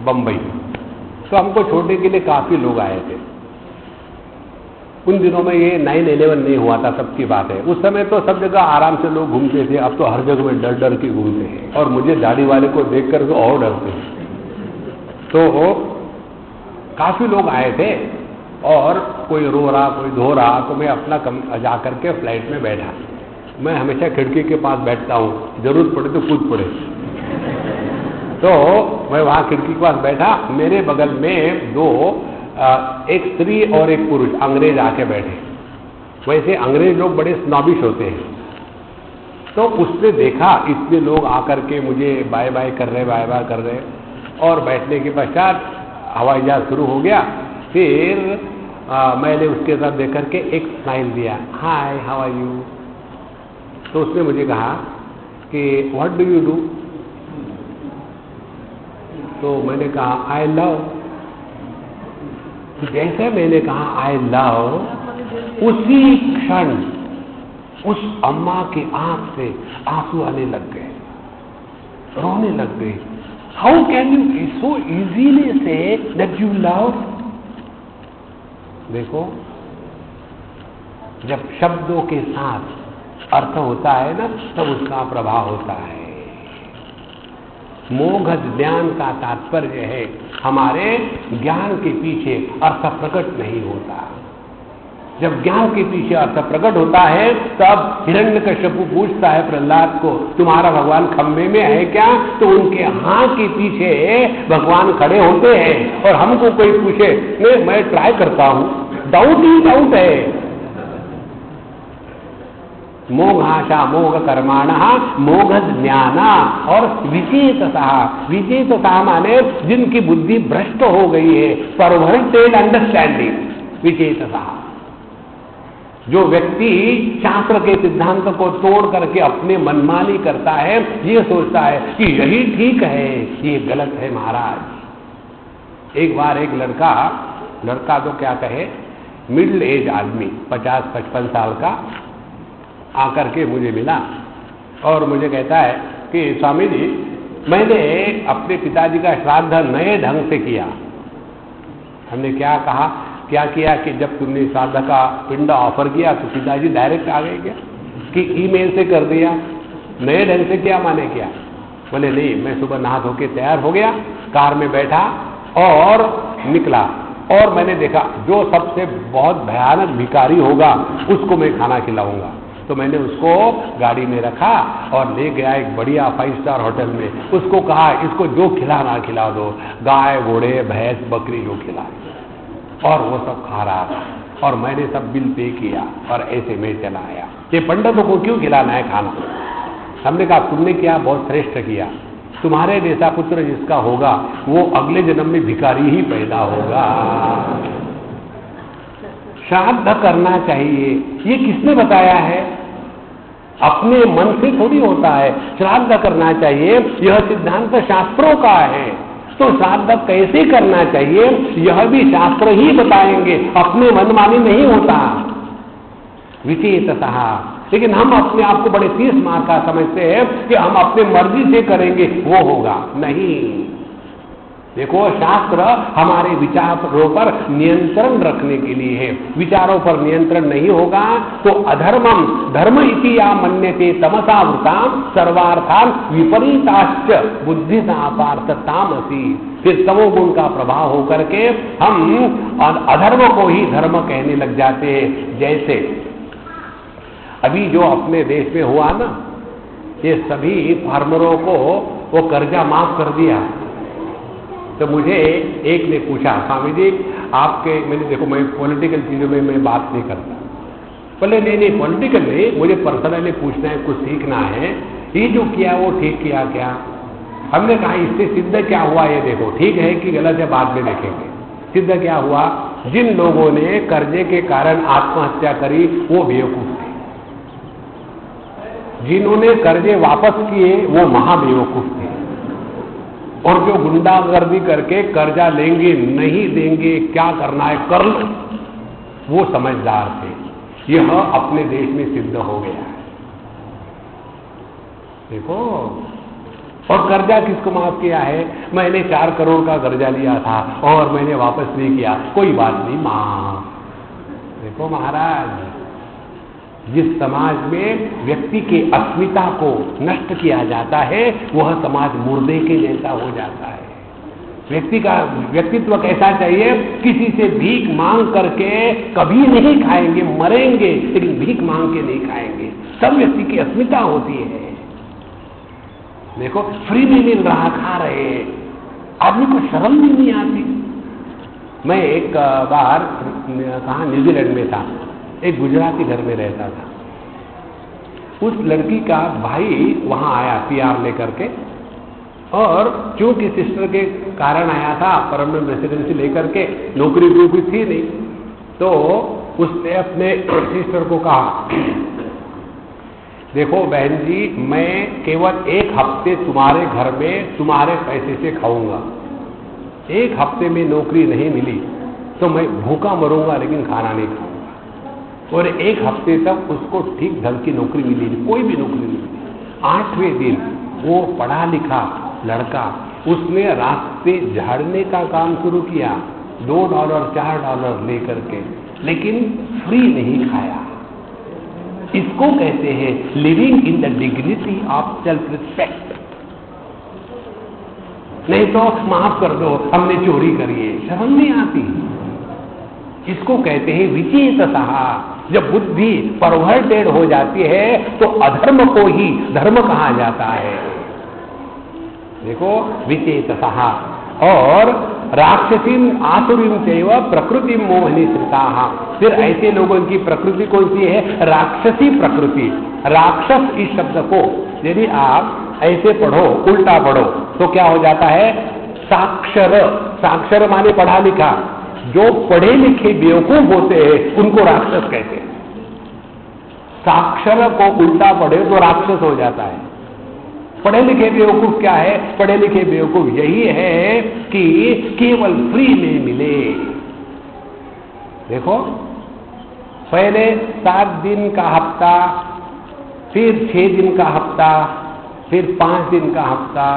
बंबई, तो हमको छोड़ने के लिए काफी लोग आए थे। उन दिनों में ये 9/11 नहीं हुआ था, सबकी बात है। उस समय तो सब जगह आराम से लोग घूमते थे, अब तो हर जगह में डर डर के घूमते हैं, और मुझे दाढ़ी वाले को देख कर तो और डरते हैं। तो काफी लोग आए थे और कोई रो रहा, कोई धो रहा, तो मैं अपना जा करके फ्लाइट में बैठा। मैं हमेशा खिड़की के पास बैठता हूँ, जरूरत पड़े तो कूद पड़े। तो मैं वहाँ खिड़की के पास बैठा, मेरे बगल में दो एक स्त्री और एक पुरुष अंग्रेज आके बैठे। वैसे अंग्रेज लोग बड़े स्नॉबिश होते हैं, तो उसने देखा इतने लोग आकर के मुझे बाय बाय कर रहे, और बैठने के पश्चात हवाई जहाज शुरू हो गया। फिर मैंने उसके साथ देख करके एक स्माइल दिया, हाय हाउ आर यू। तो उसने मुझे कहा कि व्हाट डू यू डू। तो मैंने कहा आई लव। जैसे मैंने कहा आई लव, उसी क्षण उस अम्मा की आंख से आंसू आने लग गए, रोने लग गई। How can you so easily say that you love. देखो, जब शब्दों के साथ अर्थ होता है ना, तब उसका प्रभाव होता है। मोघज ज्ञान का तात्पर्य है हमारे ज्ञान के पीछे अर्थ प्रकट नहीं होता। जब ज्ञान के पीछे अर्थ प्रकट होता है, तब हिरण्यकश्यपु पूछता है प्रहलाद को, तुम्हारा भगवान खंबे में है क्या? तो उनके हाँ के पीछे भगवान खड़े होते हैं। और हमको कोई पूछे, नहीं मैं ट्राई करता हूं, डाउट ही डाउट है। मोघाशा मोघ कर्माणा मोघज ज्ञाना, और विचेतसा, विचेतसा माने जिनकी बुद्धि भ्रष्ट हो गई है, परवर्टेड अंडरस्टैंडिंग, विचेतसा। जो व्यक्ति शास्त्र के सिद्धांत को तोड़ करके अपने मनमानी करता है, ये सोचता है कि यही ठीक है, ये गलत है महाराज। एक बार एक लड़का तो क्या कहे, मिडिल एज आदमी 50-55 साल का आकर के मुझे मिला और मुझे कहता है कि स्वामी जी, मैंने अपने पिताजी का श्राद्ध नए ढंग से किया। हमने क्या किया कि जब तुमने श्राद्ध का पिंड ऑफर किया तो पिताजी डायरेक्ट आ गए क्या, कि ईमेल से कर दिया? नए ढंग से क्या माने क्या? बोले नहीं, मैं सुबह नहा धो के तैयार हो गया, कार में बैठा और निकला, और मैंने देखा जो सबसे बहुत भयानक भिखारी होगा उसको मैं खाना खिलाऊंगा। तो मैंने उसको गाड़ी में रखा और ले गया एक बढ़िया 5 स्टार होटल में। उसको कहा इसको जो खिलाना खिला दो, गाय घोड़े भैंस बकरी जो खिलाए, और वो सब खा रहा था। और मैंने सब बिल पे किया और ऐसे में चला आया। ये पंडितों को क्यों खिलाना है खाना? हमने कहा तुमने क्या बहुत श्रेष्ठ किया, तुम्हारे जैसा पुत्र जिसका होगा वो अगले जन्म में भिखारी ही पैदा होगा। श्राद्ध करना चाहिए, ये किसने बताया है? अपने मन से थोड़ी होता है। श्राद्ध करना चाहिए, यह सिद्धांत शास्त्रों का है। तो श्राद्ध कैसे करना चाहिए यह भी शास्त्र ही बताएंगे, अपने मनमानी नहीं होता। विचेतसः, लेकिन हम अपने आप को बड़े 30 मार्क का समझते हैं कि हम अपने मर्जी से करेंगे वो होगा, नहीं। देखो, शास्त्र हमारे विचारों पर नियंत्रण रखने के लिए है। विचारों पर नियंत्रण नहीं होगा तो अधर्मम धर्म इति या मन्यते तमसा वृताम सर्वार्थान विपरीताश्च बुद्धि सापार्थतामसी। फिर तमोगुण का प्रभाव होकर के हम अधर्म को ही धर्म कहने लग जाते हैं। जैसे अभी जो अपने देश में हुआ ना, ये सभी फार्मरों को वो कर्जा माफ कर दिया, तो मुझे एक ने पूछा, स्वामी जी आपके, मैंने देखो मैं पॉलिटिकल चीज़ों में मैं बात नहीं करता, बोले नहीं पॉलिटिकल नहीं, मुझे पर्सनली पूछना है, कुछ सीखना है, ये जो किया वो ठीक किया क्या? हमने कहा इससे सिद्ध क्या हुआ ये देखो, ठीक है कि गलत है बाद में देखेंगे। सिद्ध क्या हुआ, जिन लोगों ने कर्जे के कारण आत्महत्या करी वो बेवकूफ थे, जिन्होंने कर्जे वापस किए वो महाबेवकूफ थे, और जो गुंडागर्दी करके कर्जा लेंगे नहीं देंगे क्या करना है कर लो वो समझदार थे। यह अपने देश में सिद्ध हो गया है, देखो। और कर्जा किसको माफ किया है? मैंने 4 करोड़ का कर्जा लिया था और मैंने वापस नहीं किया, कोई बात नहीं माफ। देखो महाराज, जिस समाज में व्यक्ति के अस्मिता को नष्ट किया जाता है वह समाज मुर्दे के जैसा हो जाता है। व्यक्ति का व्यक्तित्व कैसा चाहिए? किसी से भीख मांग करके कभी नहीं खाएंगे, मरेंगे लेकिन भीख मांग के नहीं खाएंगे, सब व्यक्ति की अस्मिता होती है। देखो फ्री में मिल रहा, खा रहे, आदमी को शर्म भी नहीं आती। मैं एक बार कहाँ न्यूजीलैंड में था, एक गुजराती घर में रहता था। उस लड़की का भाई वहां आया PR लेकर के, और चूंकि सिस्टर के कारण आया था, परमानेंट रेसिडेंसी लेकर के, नौकरी भी थी नहीं, तो उसने अपने सिस्टर को कहा देखो बहन जी मैं केवल 1 हफ्ते तुम्हारे घर में तुम्हारे पैसे से खाऊंगा, 1 हफ्ते में नौकरी नहीं मिली तो मैं भूखा मरूंगा लेकिन खाना नहीं खाऊंगा। और 1 हफ्ते तक उसको ठीक ढंग की नौकरी मिली नहीं, कोई भी नौकरी नहीं मिली। 8वें दिन वो पढ़ा लिखा लड़का, उसने रास्ते झाड़ने का काम शुरू किया, $2 $4 लेकर के, लेकिन फ्री नहीं खाया। इसको कहते हैं living in the dignity of self respect. नहीं तो माफ कर दो हमने चोरी करी है, शर्म नहीं आती। इसको कहते हैं विचेतसः। जब बुद्धि परवर्टेड हो जाती है तो अधर्म को ही धर्म कहा जाता है। देखो विचेतसः। और राक्षसीम आसुरीम चैव प्रकृति मोहनी श्रिताः। फिर ऐसे लोगों की प्रकृति कौन सी है? राक्षसी प्रकृति। राक्षस इस शब्द को यदि आप ऐसे पढ़ो, उल्टा पढ़ो, तो क्या हो जाता है? साक्षर। साक्षर माने पढ़ा लिखा। जो पढ़े लिखे बेवकूफ होते हैं उनको राक्षस कहते हैं। साक्षर को उल्टा पढ़े तो राक्षस हो जाता है। पढ़े लिखे बेवकूफ क्या है? पढ़े लिखे बेवकूफ यही है कि केवल फ्री में मिले। देखो पहले 7 दिन का हफ्ता, फिर 6 दिन का हफ्ता, फिर 5 दिन का हफ्ता,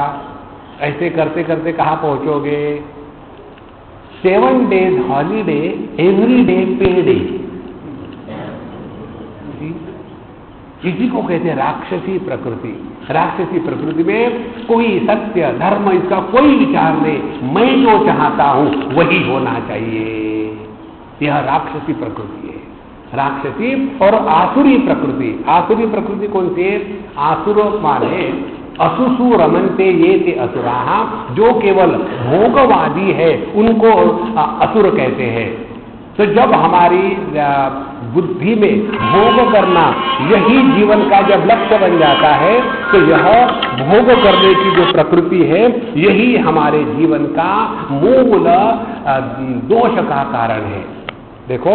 ऐसे करते करते कहाँ पहुंचोगे? 7 days holiday, every day paid. इसी को कहते हैं राक्षसी प्रकृति। राक्षसी प्रकृति में कोई सत्य धर्म इसका कोई विचार नहीं, मैं जो चाहता हूं वही होना चाहिए। यह राक्षसी प्रकृति है। राक्षसी और आसुरी प्रकृति। आसुरी प्रकृति कौन सी है? आसुर माने असुसु रमनते ये ते असुराः। जो केवल भोगवादी है उनको असुर कहते हैं। तो जब हमारी बुद्धि में भोग करना यही जीवन का जब लक्ष्य बन जाता है तो यह भोग करने की जो प्रकृति है यही हमारे जीवन का मूल दोष का कारण है। देखो,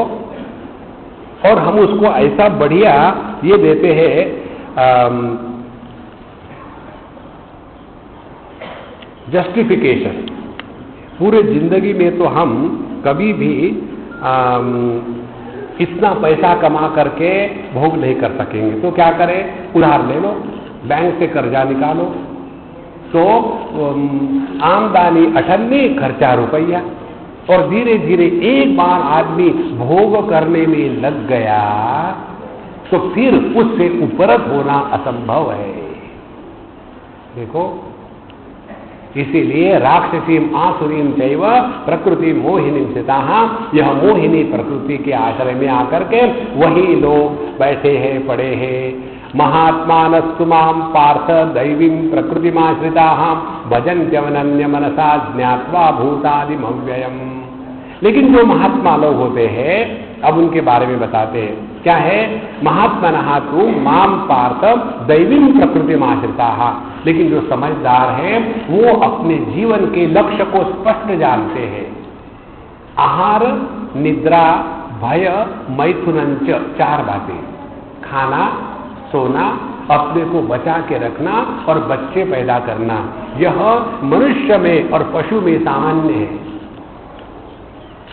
और हम उसको ऐसा बढ़िया ये देते हैं जस्टिफिकेशन। पूरे जिंदगी में तो हम कभी भी इतना पैसा कमा करके भोग नहीं कर सकेंगे, तो क्या करें? उधार ले लो, बैंक से कर्जा निकालो, तो आमदनी 98, खर्चा रुपया, और धीरे धीरे एक बार आदमी भोग करने में लग गया तो फिर उससे उपरत होना असंभव है। देखो, इसीलिए राक्षसीम आसुरीम चैव प्रकृति मोहिनी स्थिताः। यह मोहिनी प्रकृति के आश्रय में आकर के वही लोग बैठे हैं, पड़े हैं, महात्मानस्तु मां पार्थ दैवीं प्रकृतिमाश्रिताः भजन्त्यवनन्य मनसा ज्ञात्वा भूतादिमव्ययम्। लेकिन जो महात्मा लोग होते हैं, अब उनके बारे में बताते हैं क्या है। महात्मनः तु मां पार्थ दैवीं प्रकृतिमाश्रिताः, लेकिन जो समझदार है वो अपने जीवन के लक्ष्य को स्पष्ट जानते हैं। आहार, निद्रा, भय, मैथुनंच, 4 बातें, खाना, सोना, अपने को बचा के रखना और बच्चे पैदा करना, यह मनुष्य में और पशु में सामान्य है।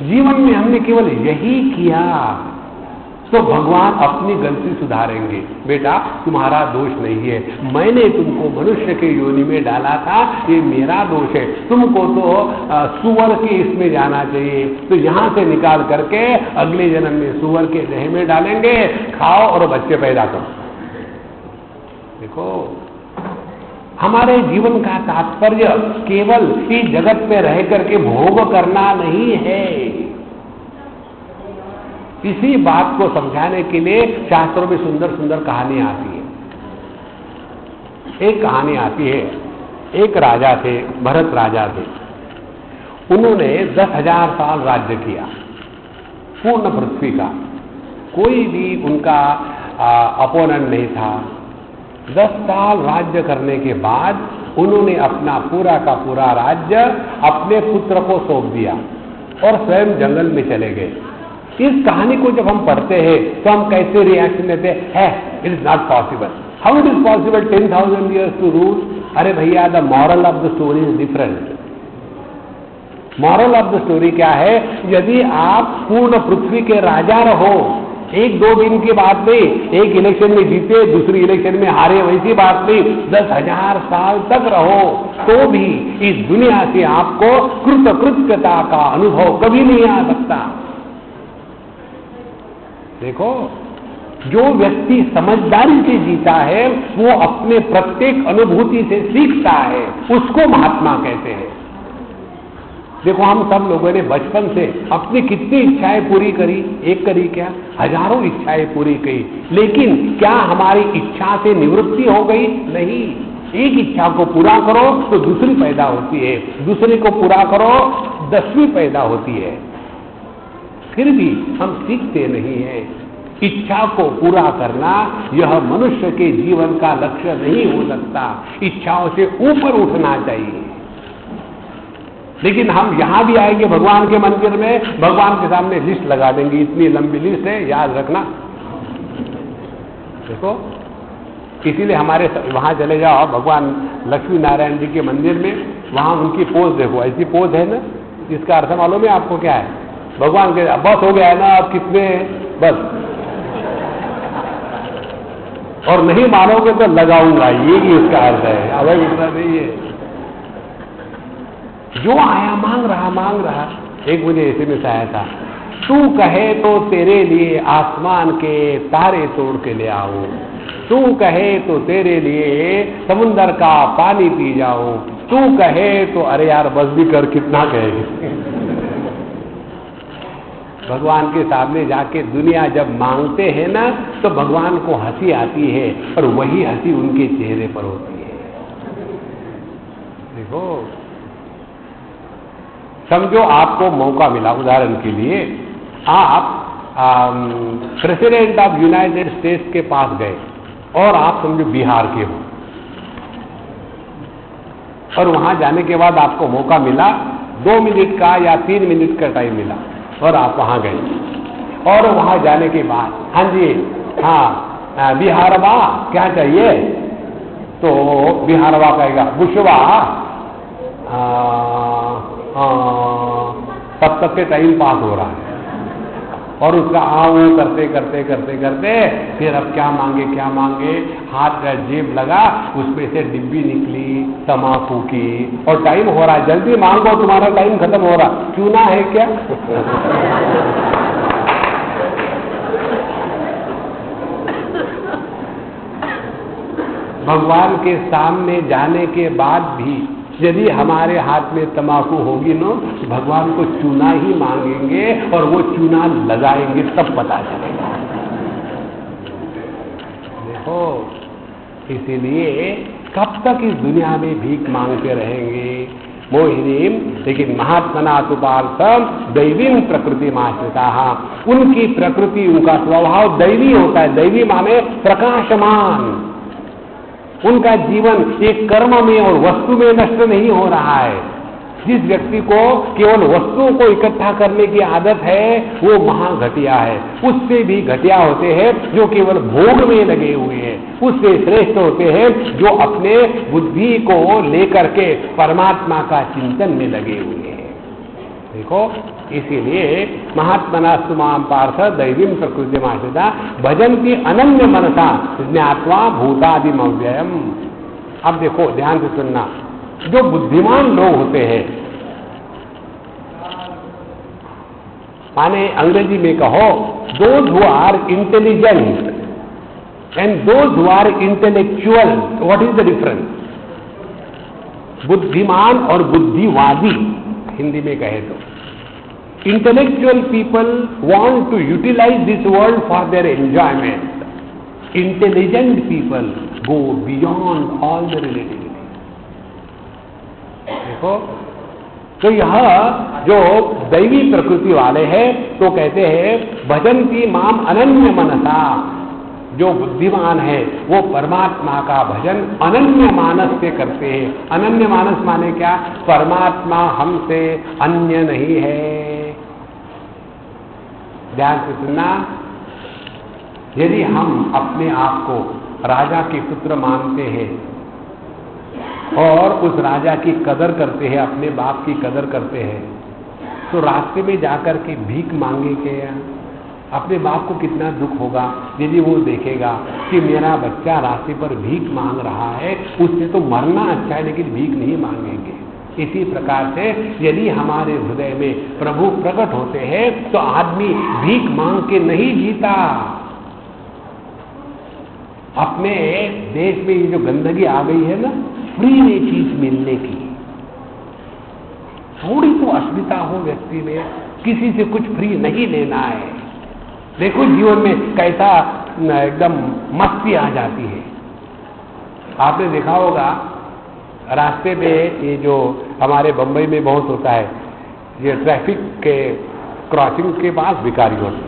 जीवन में हमने केवल यही किया तो भगवान अपनी गलती सुधारेंगे। बेटा तुम्हारा दोष नहीं है, मैंने तुमको मनुष्य के योनि में डाला था, ये मेरा दोष है। तुमको तो सुअर के इसमें जाना चाहिए, तो यहां से निकाल करके अगले जन्म में सुअर के देह में डालेंगे, खाओ और बच्चे पैदा करो। देखो, हमारे जीवन का तात्पर्य केवल इस जगत पे रह करके भोग करना नहीं है। इसी बात को समझाने के लिए शास्त्रों में सुंदर सुंदर कहानी आती है। एक कहानी आती है, एक राजा थे, भरत राजा थे। उन्होंने 10,000 साल राज्य किया, पूर्ण पृथ्वी का, कोई भी उनका अपोनेंट नहीं था। 10 साल राज्य करने के बाद उन्होंने अपना पूरा का पूरा राज्य अपने पुत्र को सौंप दिया और स्वयं जंगल में चले गए। इस कहानी को जब हम पढ़ते हैं तो हम कैसे रिएक्शन लेते हैं? It is not possible, how it is possible 10,000 years to rule? अरे भैया, the moral of the story is different. Moral of the story क्या है? यदि आप पूर्ण पृथ्वी के राजा रहो, 1-2 दिन की बात नहीं, एक इलेक्शन में जीते, दूसरी इलेक्शन में हारे, वैसी बात नहीं, 10,000 साल तक रहो तो भी इस दुनिया से आपको कृतकृत्यता का अनुभव कभी नहीं आ सकता। देखो, जो व्यक्ति समझदारी से जीता है वो अपने प्रत्येक अनुभूति से सीखता है, उसको महात्मा कहते हैं। देखो, हम सब लोगों ने बचपन से अपनी कितनी इच्छाएं पूरी करी, एक करी क्या, हजारों इच्छाएं पूरी की, लेकिन क्या हमारी इच्छा से निवृत्ति हो गई? नहीं। एक इच्छा को पूरा करो तो दूसरी पैदा होती है, दूसरी को पूरा करो 10वीं पैदा होती है। फिर भी हम सीखते नहीं हैं। इच्छा को पूरा करना यह मनुष्य के जीवन का लक्ष्य नहीं हो सकता, इच्छाओं से ऊपर उठना चाहिए। लेकिन हम यहां भी आएंगे भगवान के मंदिर में, भगवान के सामने लिस्ट लगा देंगे, इतनी लंबी लिस्ट है, याद रखना। देखो, इसीलिए हमारे वहां चले जाओ भगवान लक्ष्मी नारायण जी के मंदिर में, वहां उनकी पोज देखो, ऐसी पोज है ना, इसका अर्थ मालूम है आपको क्या है? भगवान के बस हो गया है ना, अब कितने बस, और नहीं मानोगे तो लगाऊंगा, ये भी इसका अर्थ है। अब उतना नहीं है, जो आया मांग रहा। एक मुझे एसएमएस आया था, तू कहे तो तेरे लिए आसमान के तारे तोड़ के ले आऊं, तू कहे तो तेरे लिए समुंदर का पानी पी जाऊं, तू कहे तो, अरे यार बस भी कर, कितना कहेगी। भगवान के सामने जाके दुनिया जब मांगते हैं ना, तो भगवान को हंसी आती है और वही हंसी उनके चेहरे पर होती है। देखो, समझो आपको मौका मिला, उदाहरण के लिए आप प्रेसिडेंट ऑफ यूनाइटेड स्टेट्स के पास गए और आप समझो बिहार के हो, और वहां जाने के बाद आपको मौका मिला, 2 मिनट का या 3 मिनट का टाइम मिला और आप वहां गए। और वहां जाने के बाद, हाँ जी, हाँ बिहारवा क्या चाहिए, तो बिहारवा कहेगा बुशवा, तब तक के टाइम पास हो रहा है, और उसका वो करते करते फिर अब क्या मांगे, हाथ का जेब लगा, उसमें से डिब्बी निकली तम्बाकू की, और टाइम हो रहा, जल्दी मांगो, तुम्हारा टाइम खत्म हो रहा। चूना है क्या? भगवान के सामने जाने के बाद भी यदि हमारे हाथ में तम्बाकू होगी ना, भगवान को चूना ही मांगेंगे और वो चूना लगाएंगे, तब पता चलेगा। देखो, इसीलिए कब तक इस दुनिया में भीख मांगते रहेंगे मोहिनीम। लेकिन महात्मना तो पार्थम दैवीं प्रकृति माश्रिता, उनकी प्रकृति, उनका स्वभाव दैवी होता है। दैवी माने प्रकाशमान। उनका जीवन एक कर्म में और वस्तु में नष्ट नहीं हो रहा है। जिस व्यक्ति को केवल वस्तुओं को इकट्ठा करने की आदत है वो महाघटिया है। उससे भी घटिया होते हैं जो केवल भोग में लगे हुए हैं। उससे श्रेष्ठ होते हैं जो अपने बुद्धि को लेकर के परमात्मा का चिंतन में लगे हुए हैं। देखो, इसीलिए महात्मनास्तु माम पार्थ दैवीं प्रकृति माश्रिता भजन्ति अनन्य मनसा ज्ञात्वा भूतादिम अव्ययम। अब देखो, ध्यान से सुनना, जो बुद्धिमान लोग होते हैं, माने अंग्रेजी में कहो those who are intelligent and those who are intellectual, what is the difference? बुद्धिमान और बुद्धिवादी हिंदी में कहे तो intellectual people want to utilise this world for their enjoyment. Intelligent people go beyond all the relativity. देखो, तो यह जो दैवी प्रकृति वाले हैं तो कहते हैं भजन्ति माम अनन्य मनसा। जो बुद्धिमान है वो परमात्मा का भजन अनन्य मानस से करते हैं। अनन्य मानस माने क्या? परमात्मा हमसे अन्य नहीं है। ध्यान से सुनना, यदि हम अपने आप को राजा के पुत्र मानते हैं और उस राजा की कदर करते हैं, अपने बाप की कदर करते हैं, तो रास्ते में जाकर के भीख मांगे क्या? अपने बाप को कितना दुख होगा यदि वो देखेगा कि मेरा बच्चा रास्ते पर भीख मांग रहा है। उससे तो मरना अच्छा है, लेकिन भीख नहीं मांगेंगे। इसी प्रकार से यदि हमारे हृदय में प्रभु प्रकट होते हैं तो आदमी भीख मांग के नहीं जीता। अपने देश में ये जो गंदगी आ गई है ना, फ्री में चीज मिलने की, थोड़ी तो अस्मिता हो व्यक्ति में, किसी से कुछ फ्री नहीं लेना है। देखो जीवन में कैसा एकदम मस्ती आ जाती है। आपने देखा होगा रास्ते में ये जो हमारे बंबई में बहुत होता है, ये ट्रैफिक के क्रॉसिंग के पास भिखारी होते हैं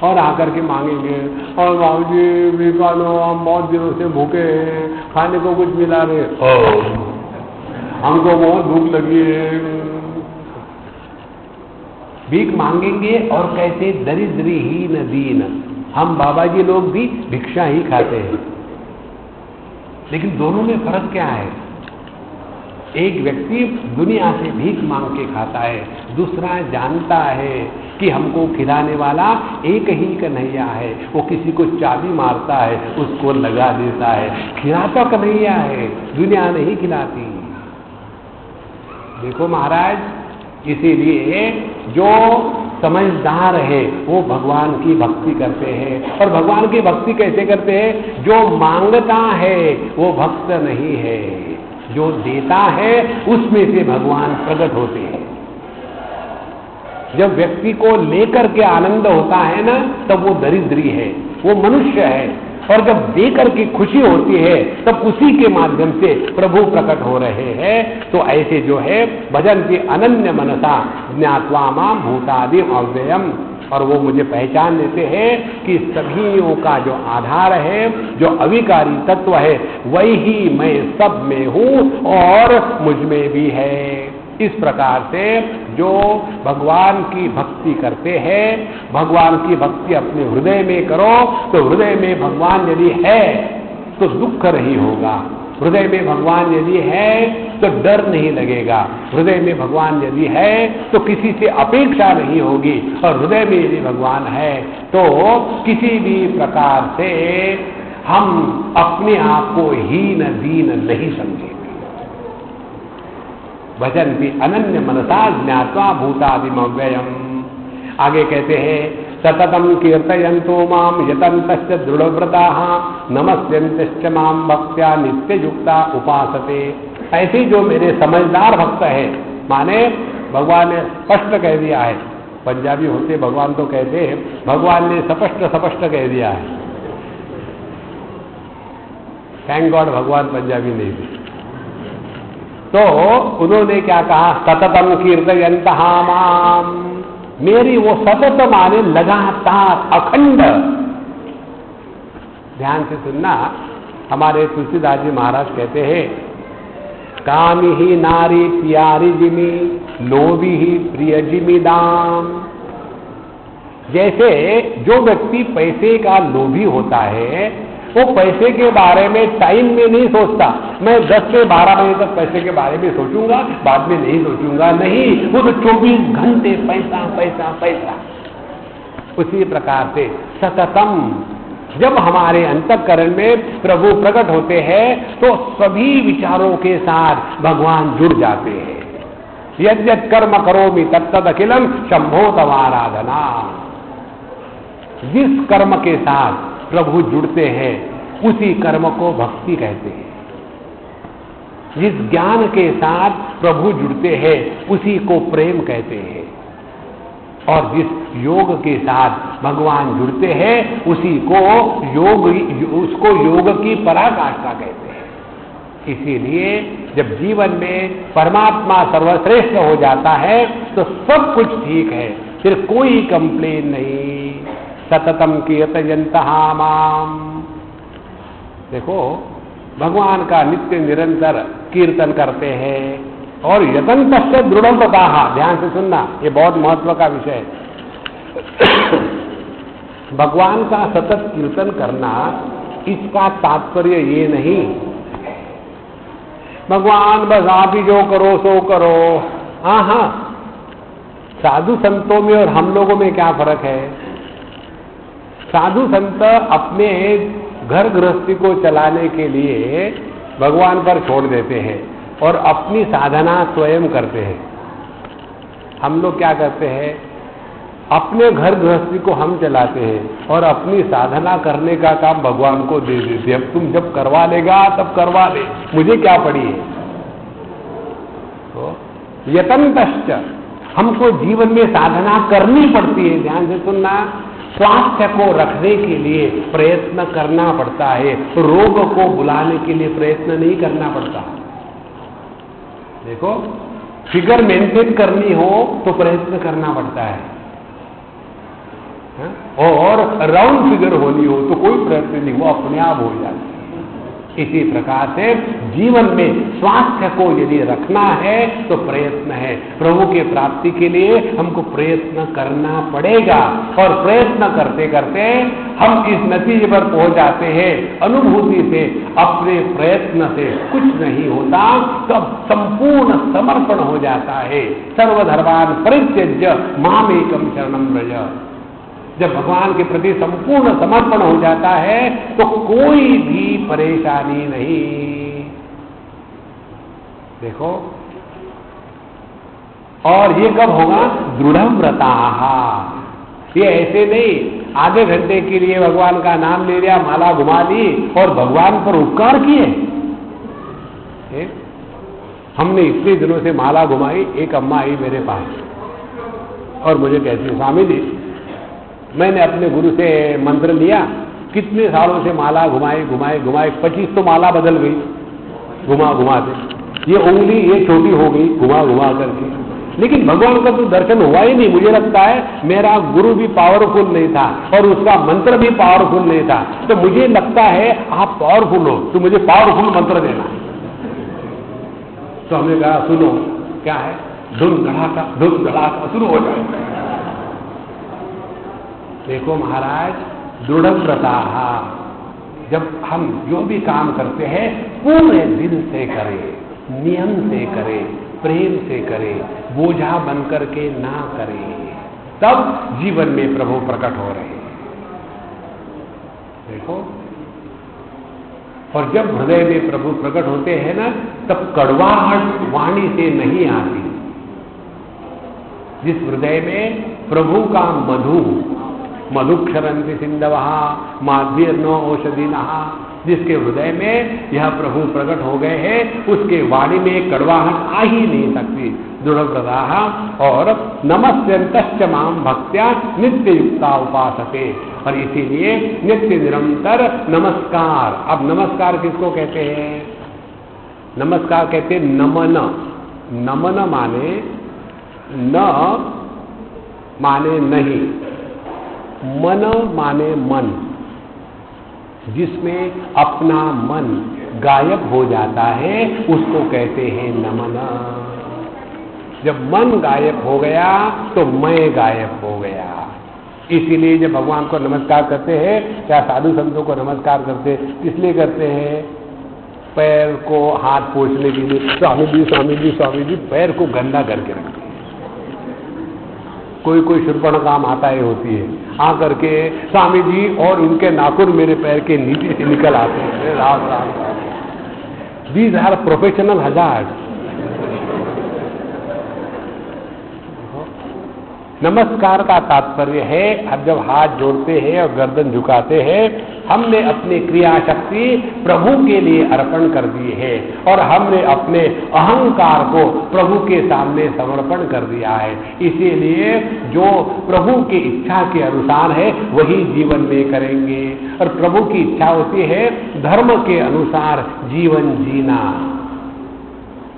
और आकर के मांगेंगे, और बाबूजी भीखा लो, हम बहुत दिनों से भूखे हैं, खाने को कुछ मिला रहे, हमको बहुत भूख लगी है। भीख मांगेंगे और कहते दरिद्री ही न दीन। हम बाबा जी लोग भी भिक्षा ही खाते हैं, लेकिन दोनों में फर्क क्या है? एक व्यक्ति दुनिया से भीख मांग के खाता है, दूसरा जानता है कि हमको खिलाने वाला एक ही कन्हैया है। वो किसी को चाबी मारता है, उसको लगा देता है, खिलाता कन्हैया है, दुनिया नहीं खिलाती। देखो महाराज, इसीलिए जो समझदार है वो भगवान की भक्ति करते हैं। और भगवान की भक्ति कैसे करते हैं? जो मांगता है वो भक्त नहीं है, जो देता है उसमें से भगवान प्रकट होते हैं। जब व्यक्ति को लेकर के आनंद होता है ना, तब वो दरिद्री है, वो मनुष्य है। और जब देकर के खुशी होती है तब उसी के माध्यम से प्रभु प्रकट हो रहे हैं। तो ऐसे जो है भजन्ति अनन्य मनसा ज्ञात्वा मां भूतादि अव्ययम। और वो मुझे पहचान लेते हैं कि सभीयों का जो आधार है, जो अविकारी तत्व है, वही ही मैं सब में हूं और मुझ में भी है। इस प्रकार से जो भगवान की भक्ति करते हैं, भगवान की भक्ति अपने हृदय में करो तो हृदय में भगवान यदि है तो दुख नहीं होगा। हृदय में भगवान यदि है तो डर नहीं लगेगा। हृदय में भगवान यदि है तो किसी से अपेक्षा नहीं होगी। और हृदय में यदि भगवान है तो किसी भी प्रकार से हम अपने आप को हीन दीन नहीं समझेंगे। भजन्ति अनन्य मनसा ज्ञात्वा भूतादिम अव्ययम। आगे कहते हैं सततम कीर्तयन्तो माम यतन्तश्च दृढ़व्रताः नमस्यन्तश्च माम भक्त्या नित्ययुक्ता उपासते। ऐसे जो मेरे समझदार भक्त है, माने भगवान ने स्पष्ट कह दिया है, पंजाबी होते भगवान तो कहते हैं भगवान ने स्पष्ट कह दिया है। थैंक गॉड भगवान पंजाबी नहीं थे। तो उन्होंने क्या कहा, सततम कीर्तयन्तः माम, मेरी वो सतत माने लगातार अखंड। ध्यान से सुनना, हमारे तुलसीदास जी महाराज कहते हैं, कामी ही नारी प्यारी जिमी, लोभी ही प्रिय जिमी दाम। जैसे जो व्यक्ति पैसे का लोभी होता है, वो पैसे के बारे में टाइम में नहीं सोचता, मैं 10 से 12 बजे तक पैसे के बारे में सोचूंगा, बाद में नहीं सोचूंगा, नहीं, वो तो 24 घंटे पैसा पैसा पैसा। उसी प्रकार से सततम, जब हमारे अंतःकरण में प्रभु प्रकट होते हैं तो सभी विचारों के साथ भगवान जुड़ जाते हैं। यद् यद् कर्म करोमि तत्तद् अखिलम शंभो तवाराधना। जिस कर्म के साथ प्रभु जुड़ते हैं उसी कर्म को भक्ति कहते हैं। जिस ज्ञान के साथ प्रभु जुड़ते हैं उसी को प्रेम कहते हैं। और जिस योग के साथ भगवान जुड़ते हैं उसी को उसको योग की पराकाष्ठा कहते हैं। इसीलिए जब जीवन में परमात्मा सर्वश्रेष्ठ हो जाता है तो सब कुछ ठीक है, फिर कोई कंप्लेन नहीं। सततम कीर्तयन्तः माम। देखो, भगवान का नित्य निरंतर कीर्तन करते हैं और यतन्तश्च दृढ़व्रताः। ध्यान से सुनना, ये बहुत महत्व का विषय है। भगवान का सतत कीर्तन करना, इसका तात्पर्य ये नहीं भगवान बस आप ही जो करो सो करो। हाँ, साधु संतों में और हम लोगों में क्या फर्क है? साधु संत अपने घर गृहस्थी को चलाने के लिए भगवान पर छोड़ देते हैं और अपनी साधना स्वयं करते हैं। हम लोग क्या करते हैं? अपने घर गृहस्थी को हम चलाते हैं और अपनी साधना करने का काम भगवान को दे देते हैं। अब तुम जब करवा लेगा तब करवा ले, मुझे क्या पड़ी है। तो यतन्तश्च, हमको जीवन में साधना करनी पड़ती है। ध्यान से सुनना, स्वास्थ्य को रखने के लिए प्रयत्न करना पड़ता है, रोग को बुलाने के लिए प्रयत्न नहीं करना पड़ता। देखो, फिगर मेंटेन करनी हो तो प्रयत्न करना पड़ता है, और राउंड फिगर होनी हो तो कोई प्रयत्न नहीं, वो अपने आप हो जाती है। इसी प्रकार से जीवन में स्वास्थ्य को यदि रखना है तो प्रयत्न है। प्रभु के प्राप्ति के लिए हमको प्रयत्न करना पड़ेगा और प्रयत्न करते करते हम इस नतीजे पर पहुंच जाते हैं। अनुभूति से, अपने प्रयत्न से कुछ नहीं होता, तब संपूर्ण समर्पण हो जाता है। सर्वधर्मान् परित्यज्य मामेकं शरणं व्रज। जब भगवान के प्रति संपूर्ण समर्पण हो जाता है तो कोई भी परेशानी नहीं। देखो, और ये कब होगा? दृढ़व्रताः। ये ऐसे नहीं आधे घंटे के लिए भगवान का नाम ले लिया, माला घुमा ली और भगवान पर उपकार किए। हमने इतने दिनों से माला घुमाई, एक अम्मा आई मेरे पास और मुझे कहती, स्वामी जी मैंने अपने गुरु से मंत्र लिया, कितने सालों से माला घुमाए 25 तो माला बदल गई घुमा के। ये उंगली ये छोटी हो गई घुमा करके, लेकिन भगवान का तो दर्शन हुआ ही नहीं। मुझे लगता है मेरा गुरु भी पावरफुल नहीं था और उसका मंत्र भी पावरफुल नहीं था। तो मुझे लगता है आप पावरफुल हो तो मुझे पावरफुल मंत्र देना। तो हमने कहा सुनो, क्या है? धुन धड़ाका शुरू हो जाए। देखो महाराज, दृढ़व्रताः, जब हम जो भी काम करते हैं पूरे दिल से करें, नियम से करें, प्रेम से करें, बोझा बन करके ना करें, तब जीवन में प्रभु प्रकट हो रहे हैं। देखो, और जब हृदय में प्रभु प्रकट होते हैं ना, तब कड़वाहट वाणी से नहीं आती। जिस हृदय में प्रभु का मधुक्षरन्ति सिंधवः माध्वीर्नो औषधिनः, जिसके हृदय में यह प्रभु प्रकट हो गए हैं, उसके वाणी में कड़वाहट आ ही नहीं सकती। दृढ़व्रताः और नमस्यन्तश्च मां भक्त्या नित्य युक्ता उपासते। और इसीलिए नित्य निरंतर नमस्कार। अब नमस्कार किसको कहते हैं? नमस्कार कहते हैं नमन। नमन माने न माने नहीं, मन माने मन, जिसमें अपना मन गायब हो जाता है उसको कहते हैं नमन। जब मन गायब हो गया तो मैं गायब हो गया। इसीलिए जब भगवान को नमस्कार करते हैं या साधु संतों को नमस्कार करते हैं, इसलिए करते हैं पैर को हाथ पोंछने के लिए, स्वामी जी स्वामी जी स्वामी जी, पैर को गंदा करके रखते हैं। कोई कोई शूर्पण काम आता ही होती है, आ करके स्वामी जी, और उनके नाखून मेरे पैर के नीचे से निकल आते हैं। Ram Ram, these are professional hazard. नमस्कार का तात्पर्य है, अब जब हाथ जोड़ते हैं और गर्दन झुकाते हैं, हमने अपनी क्रिया शक्ति प्रभु के लिए अर्पण कर दी है और हमने अपने अहंकार को प्रभु के सामने समर्पण कर दिया है। इसीलिए जो प्रभु की इच्छा के अनुसार है वही जीवन में करेंगे। और प्रभु की इच्छा होती है धर्म के अनुसार जीवन जीना।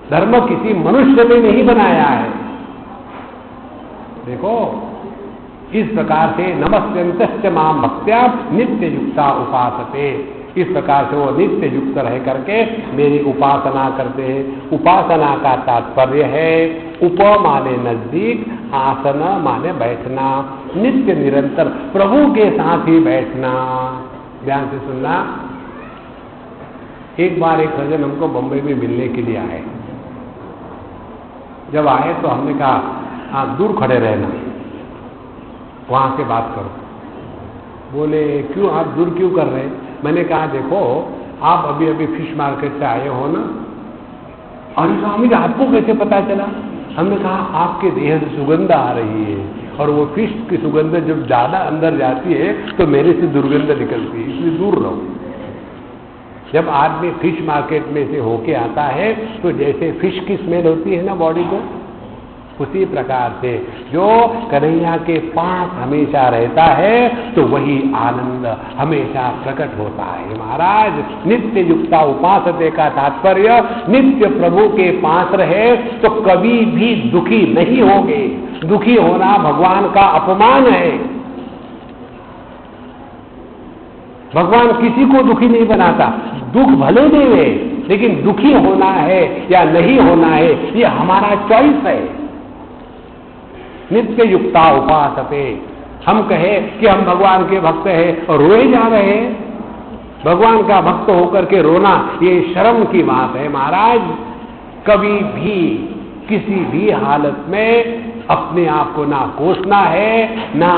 धर्म किसी मनुष्य ने नहीं बनाया है। देखो, इस प्रकार से नमस्यन्तश्च मां भक्त्या नित्य युक्ता उपासते। इस प्रकार से वो नित्य युक्त रह करके मेरी उपासना करते हैं। उपासना का तात्पर्य है उप माने नजदीक, आसन माने बैठना, नित्य निरंतर प्रभु के साथ ही बैठना। ध्यान से सुनना। एक बार एक सज्जन हमको बंबई में मिलने के लिए आए। जब आए तो हमने कहा आप दूर खड़े रहना, वहां से बात करो। बोले क्यों, आप दूर क्यों कर रहे हैं? मैंने कहा देखो, आप अभी अभी फिश मार्केट से आए हो ना। अरे स्वामी जी आपको कैसे पता चला? हमने कहा आपके देह से सुगंध आ रही है, और वो फिश की सुगंध जब ज्यादा अंदर जाती है तो मेरे से दुर्गंध निकलती है, इसलिए दूर रहो। जब आदमी फिश मार्केट में से होके आता है तो जैसे फिश की स्मेल होती है ना बॉडी को, उसी प्रकार से जो कन्हैया के पास हमेशा रहता है तो वही आनंद हमेशा प्रकट होता है। महाराज, नित्य युक्ता उपासते का तात्पर्य नित्य प्रभु के पास रहे तो कभी भी दुखी नहीं होगे। दुखी होना भगवान का अपमान है। भगवान किसी को दुखी नहीं बनाता। दुख भले देवे, लेकिन दुखी होना है या नहीं होना है ये हमारा चॉइस है। नित्य युक्ता उपासते। हम कहे कि हम भगवान के भक्त हैं और रोए जा रहे हैं, भगवान का भक्त होकर के रोना ये शर्म की बात है। महाराज, कभी भी किसी भी हालत में अपने आप को ना कोसना है, ना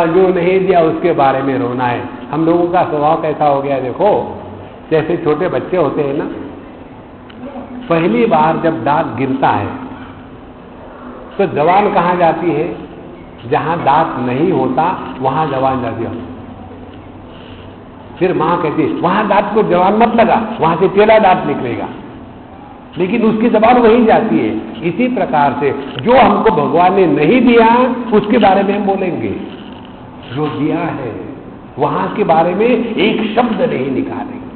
जो नहीं दिया उसके बारे में रोना है। हम लोगों का स्वभाव कैसा हो गया देखो, जैसे छोटे बच्चे होते हैं ना, पहली बार जब दांत गिरता है तो जवान कहाँ जाती है? जहां दांत नहीं होता वहां जवान जाती है। फिर मां कहती है वहां दांत को जवान मत लगा, वहां से तेरा दांत निकलेगा, लेकिन उसकी जबान वहीं जाती है। इसी प्रकार से जो हमको भगवान ने नहीं दिया उसके बारे में हम बोलेंगे, जो दिया है वहां के बारे में एक शब्द नहीं निकालेंगे।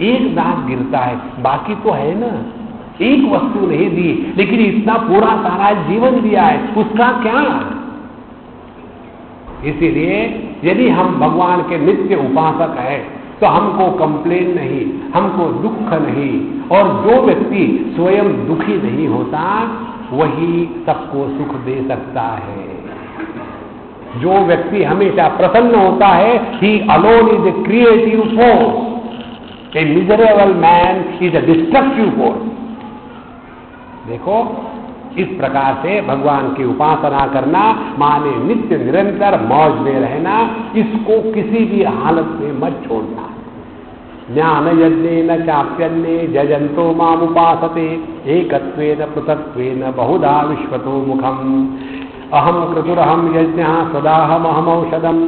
एक दांत गिरता है, बाकी तो है ना, एक वस्तु नहीं दी, लेकिन इतना पूरा सारा जीवन दिया है, उसका क्या? इसीलिए यदि हम भगवान के नित्य उपासक हैं तो हमको कंप्लेन नहीं, हमको दुख नहीं। और जो व्यक्ति स्वयं दुखी नहीं होता वही सबको सुख दे सकता है। जो व्यक्ति हमेशा प्रसन्न होता है, ही alone is a creative force. A miserable man is a destructive force. देखो, इस प्रकार से भगवान की उपासना करना माने नित्य निरंतर मौज में रहना, इसको किसी भी हालत में मत छोड़ना। ज्ञान यज्ञेन चाप्यन्ने जजन्तो माम उपासते एकत्वेन पृथक्त्वेन बहुधा विश्वतो मुखम अहम क्रतुरहम यज्ञ सदाहम अहम औषधम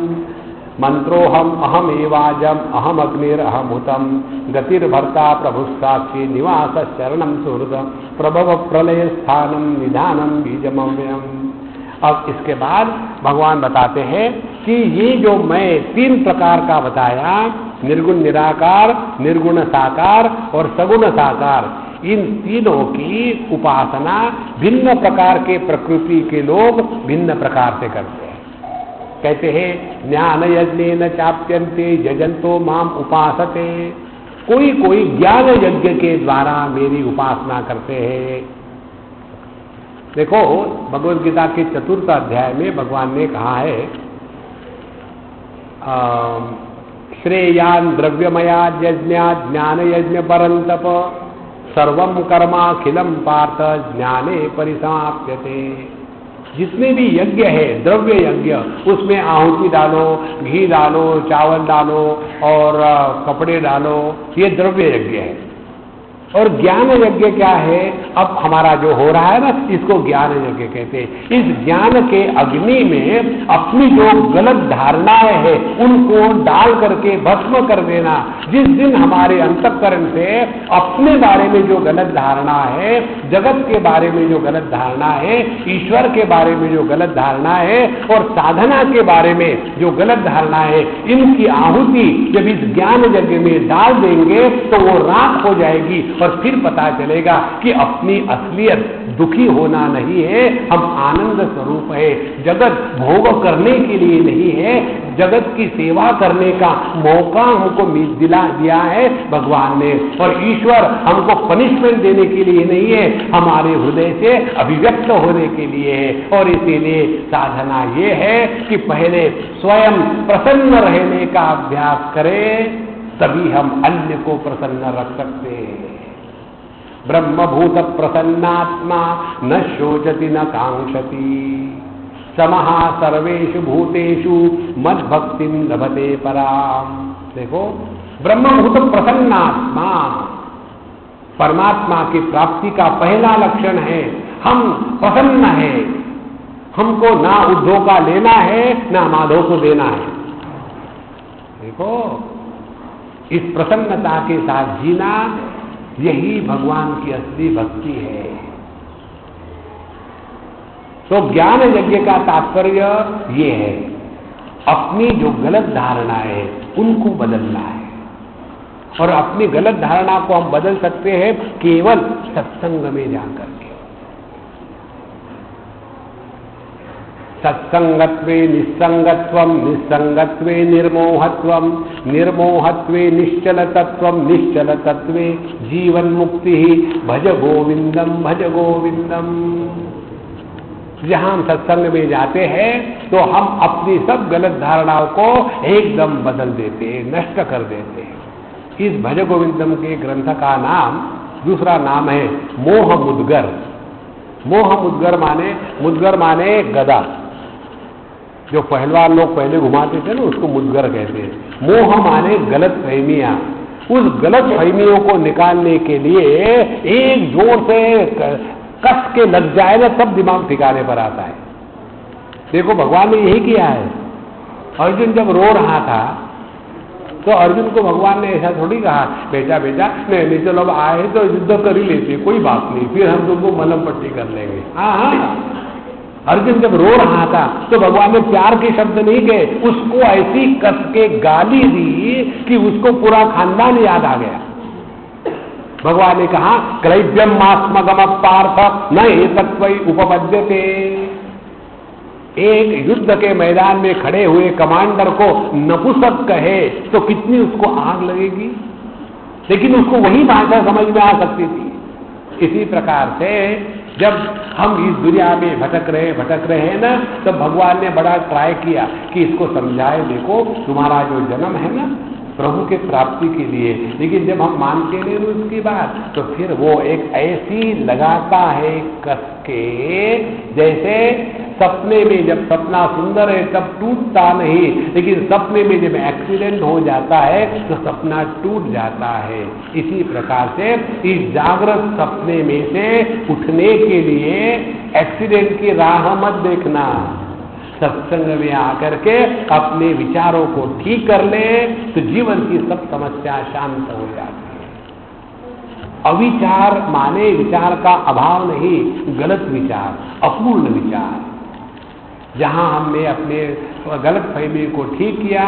मंत्रोहम अहम एवाजम अहम अग्निर अहम हुतम गतिर्भर्ता प्रभु साक्षी निवास शरणम सुहृद प्रभव प्रलय स्थानम निधानम बीजमव्ययम। अब इसके बाद भगवान बताते हैं कि ये जो मैं 3 प्रकार का बताया, निर्गुण निराकार, निर्गुण साकार और सगुण साकार, इन तीनों की उपासना भिन्न प्रकार के प्रकृति के लोग भिन्न प्रकार से करते हैं। कहते हैं ज्ञान यज्ञेन चाप्यन्ते यजन्तो माम उपासते, कोई ज्ञान यज्ञ के द्वारा मेरी उपासना करते हैं। देखो भगवद गीता के 4th अध्याय में भगवान ने कहा है श्रेयान द्रव्यमया यज्ञात् ज्ञान यज्ञ परंतप सर्वम कर्माखिलम पार्थ ज्ञाने परिसमाप्यते। जितने भी यज्ञ है, द्रव्य यज्ञ, उसमें आहुति डालो, घी डालो, चावल डालो और कपड़े डालो, ये द्रव्य यज्ञ है। और ज्ञान यज्ञ क्या है? अब हमारा जो हो रहा है ना, इसको ज्ञान यज्ञ कहते हैं। इस ज्ञान के अग्नि में अपनी जो गलत धारणाएं हैं उनको डाल करके भस्म कर देना। जिस दिन हमारे अंतःकरण से अपने बारे में जो गलत धारणा है, जगत के बारे में जो गलत धारणा है, ईश्वर के बारे में जो गलत धारणा है और साधना के बारे में जो गलत धारणा है, इनकी आहुति जब इस ज्ञान यज्ञ में डाल देंगे तो वो राख हो जाएगी और फिर पता चलेगा कि अपनी असलियत दुखी होना नहीं है, हम आनंद स्वरूप है। जगत भोग करने के लिए नहीं है, जगत की सेवा करने का मौका हमको दिला दिया है भगवान ने। और ईश्वर हमको पनिशमेंट देने के लिए नहीं है, हमारे हृदय से अभिव्यक्त होने के लिए है। और इसीलिए साधना ये है कि पहले स्वयं प्रसन्न रहने का अभ्यास करें, तभी हम अन्य को प्रसन्न रख सकते हैं। ब्रह्मभूत प्रसन्नात्मा न शोचति न कांक्षति समः सर्वेषु भूतेषु मद भक्तिं लभते पराम। देखो, ब्रह्मभूत प्रसन्नात्मा परमात्मा की प्राप्ति का पहला लक्षण है। हम प्रसन्न है, हमको ना उद्धव का लेना है ना माधव को देना है। देखो, इस प्रसन्नता के साथ जीना, यही भगवान की असली भक्ति है। तो ज्ञान यज्ञ का तात्पर्य ये है, अपनी जो गलत धारणाएं है उनको बदलना है। और अपनी गलत धारणा को हम बदल सकते हैं केवल सत्संग में जाकर के। सत्संगत्वे निस्संगत्वम, निस्संगत्वे निर्मोहत्वम, निर्मोहत्वे निश्चलतत्वम, निश्चलतत्वे जीवन मुक्ति। भज गोविंदम भज गोविंदम। जहां हम सत्संग में जाते हैं तो हम अपनी सब गलत धारणाओं को एकदम बदल देते हैं, नष्ट कर देते हैं। इस भज गोविंदम के ग्रंथ का नाम, दूसरा नाम है मोह मुद्गर। मोह मुद्गर माने गदा। जो पहलवान लोग पहले घुमाते थे ना, उसको मुद्गर कहते हैं। मोह माने गलत फहमियां। उस गलत फहमियों को निकालने के लिए एक जोर से कस के लग जाए ना, तब दिमाग ठिकाने पर आता है। देखो, भगवान ने यही किया है। अर्जुन जब रो रहा था तो अर्जुन को भगवान ने ऐसा थोड़ी कहा, बेटा नहीं चलो अब आए तो युद्ध कर ही लेते, कोई बात नहीं, फिर हम तुमको मलम पट्टी कर लेंगे। हाँ, अर्जुन जब रो रहा था तो भगवान ने प्यार के शब्द नहीं कहे, उसको ऐसी कस के गाली दी कि उसको पूरा खानदान याद आ गया। भगवान ने कहा, क्लैव्यम मास्मगम पार्थ न एतत्वै उपपद्यते। एक युद्ध के मैदान में खड़े हुए कमांडर को नपुंसक कहे तो कितनी उसको आग लगेगी, लेकिन उसको वही भाषा समझ में आ सकती थी। इसी प्रकार से जब हम इस दुनिया में भटक रहे हैं ना, तो भगवान ने बड़ा ट्राई किया कि इसको समझाए, देखो तुम्हारा जो जन्म है ना प्रभु के प्राप्ति के लिए, लेकिन जब हम मानते नहीं उसकी बात तो फिर वो एक ऐसी लगाता है कस के, जैसे सपने में जब सपना सुंदर है तब टूटता नहीं, लेकिन सपने में जब एक्सीडेंट हो जाता है तो सपना टूट जाता है। इसी प्रकार से इस जागृत सपने में से उठने के लिए एक्सीडेंट की राह मत देखना, सत्संग में आकर के अपने विचारों को ठीक कर ले तो जीवन की सब समस्या शांत हो जाती है। अविचार माने विचार का अभाव नहीं, गलत विचार, अपूर्ण विचार। जहां हमने अपने गलत फहमी को ठीक किया,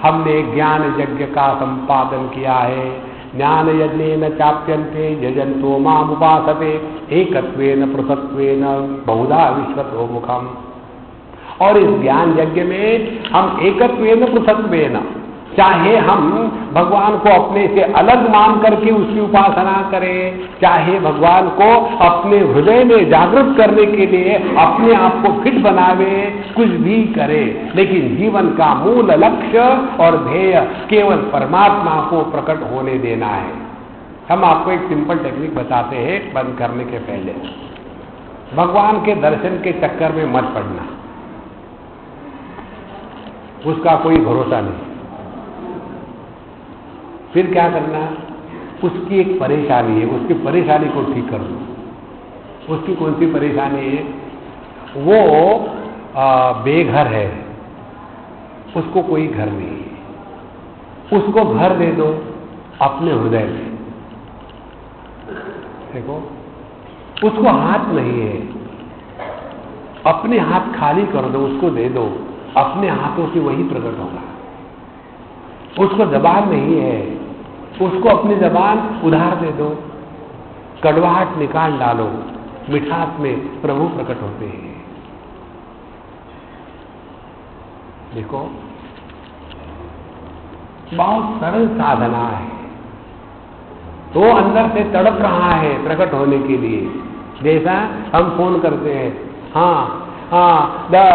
हमने ज्ञान यज्ञ का संपादन किया है। ज्ञान यज्ञेन चाप्यन्ते यजन्तो माम उपासते एकत्वेन पृथक्त्वेन बहुधा विश्वतो मुखम। और इस ज्ञान यज्ञ में हम एकत्वेन पृथक्त्वेन, चाहे हम भगवान को अपने से अलग मान करके उसकी उपासना करें, चाहे भगवान को अपने हृदय में जागृत करने के लिए अपने आप को फिट बनावे, कुछ भी करे, लेकिन जीवन का मूल लक्ष्य और ध्येय केवल परमात्मा को प्रकट होने देना है। हम आपको एक सिंपल टेक्निक बताते हैं बंद करने के पहले। भगवान के दर्शन के चक्कर में मत पड़ना, उसका कोई भरोसा नहीं। फिर क्या करना, उसकी एक परेशानी है, उसकी परेशानी को ठीक कर दो। उसकी कौन सी परेशानी है? वो बेघर है, उसको कोई घर नहीं है, उसको घर दे दो अपने हृदय में। देखो, उसको हाथ नहीं है, अपने हाथ खाली कर दो, उसको दे दो, अपने हाथों से वही प्रकट होगा। उसको जबान नहीं है, उसको अपनी जबान उधार दे दो, कड़वाहट निकाल डालो, मिठास में प्रभु प्रकट होते हैं। देखो, बहुत सरल साधना है, तो अंदर से तड़प रहा है प्रकट होने के लिए। जैसा हम फोन करते हैं, the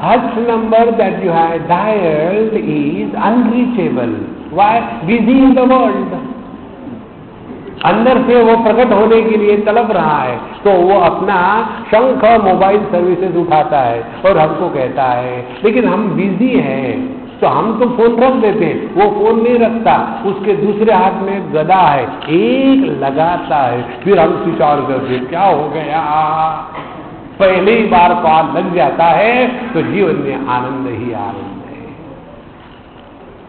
hush number that you have dialed is unreachable. Why? Busy in the world. अंदर से वो प्रकट होने के लिए तड़प रहा है, तो वो अपना शंख मोबाइल सर्विसेज उठाता है और हमको कहता है, लेकिन हम बिजी हैं, तो हम तो फोन रख देते हैं, वो फोन नहीं रखता, उसके दूसरे हाथ में गदा है, एक लगाता है, फिर हम स्विच ऑन करते, क्या हो गया? पहली बार कॉल लग जाता है तो जीवन में आनंद ही आनंद है।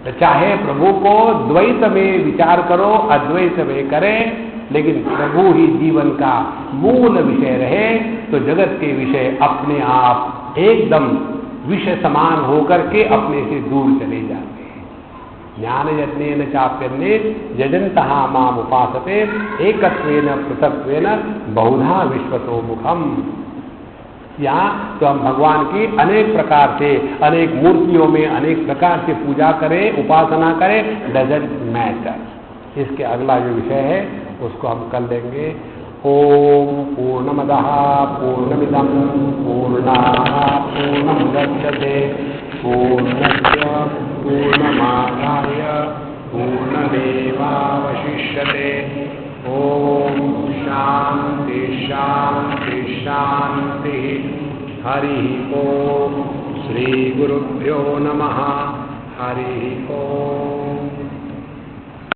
तो चाहे प्रभु को द्वैत में विचार करो, अद्वैत में करें, लेकिन प्रभु ही जीवन का मूल विषय रहे, तो जगत के विषय अपने आप एकदम विषय समान होकर के अपने से दूर चले जाते हैं। ज्ञान यज्ञेन चाप्यन्ते यजन्तः माम उपासते एकत्वेन पृथक्त्वेन बहुधा विश्वतो मुखम। यहाँ तो हम भगवान की अनेक प्रकार से, अनेक मूर्तियों में अनेक प्रकार से पूजा करें, उपासना करें, डजंट मैटर। इसके अगला जो विषय है उसको हम कल लेंगे। ओम पूर्णमदः पूर्णमिदं पूर्णात् पूर्णमुदच्यते पूर्णस्य पूर्णमादाय पूर्णमेवावशिष्यते। ओम शांति शांति शांति। हरि ओम। श्री गुरुभ्यो नमः। हरि ओम।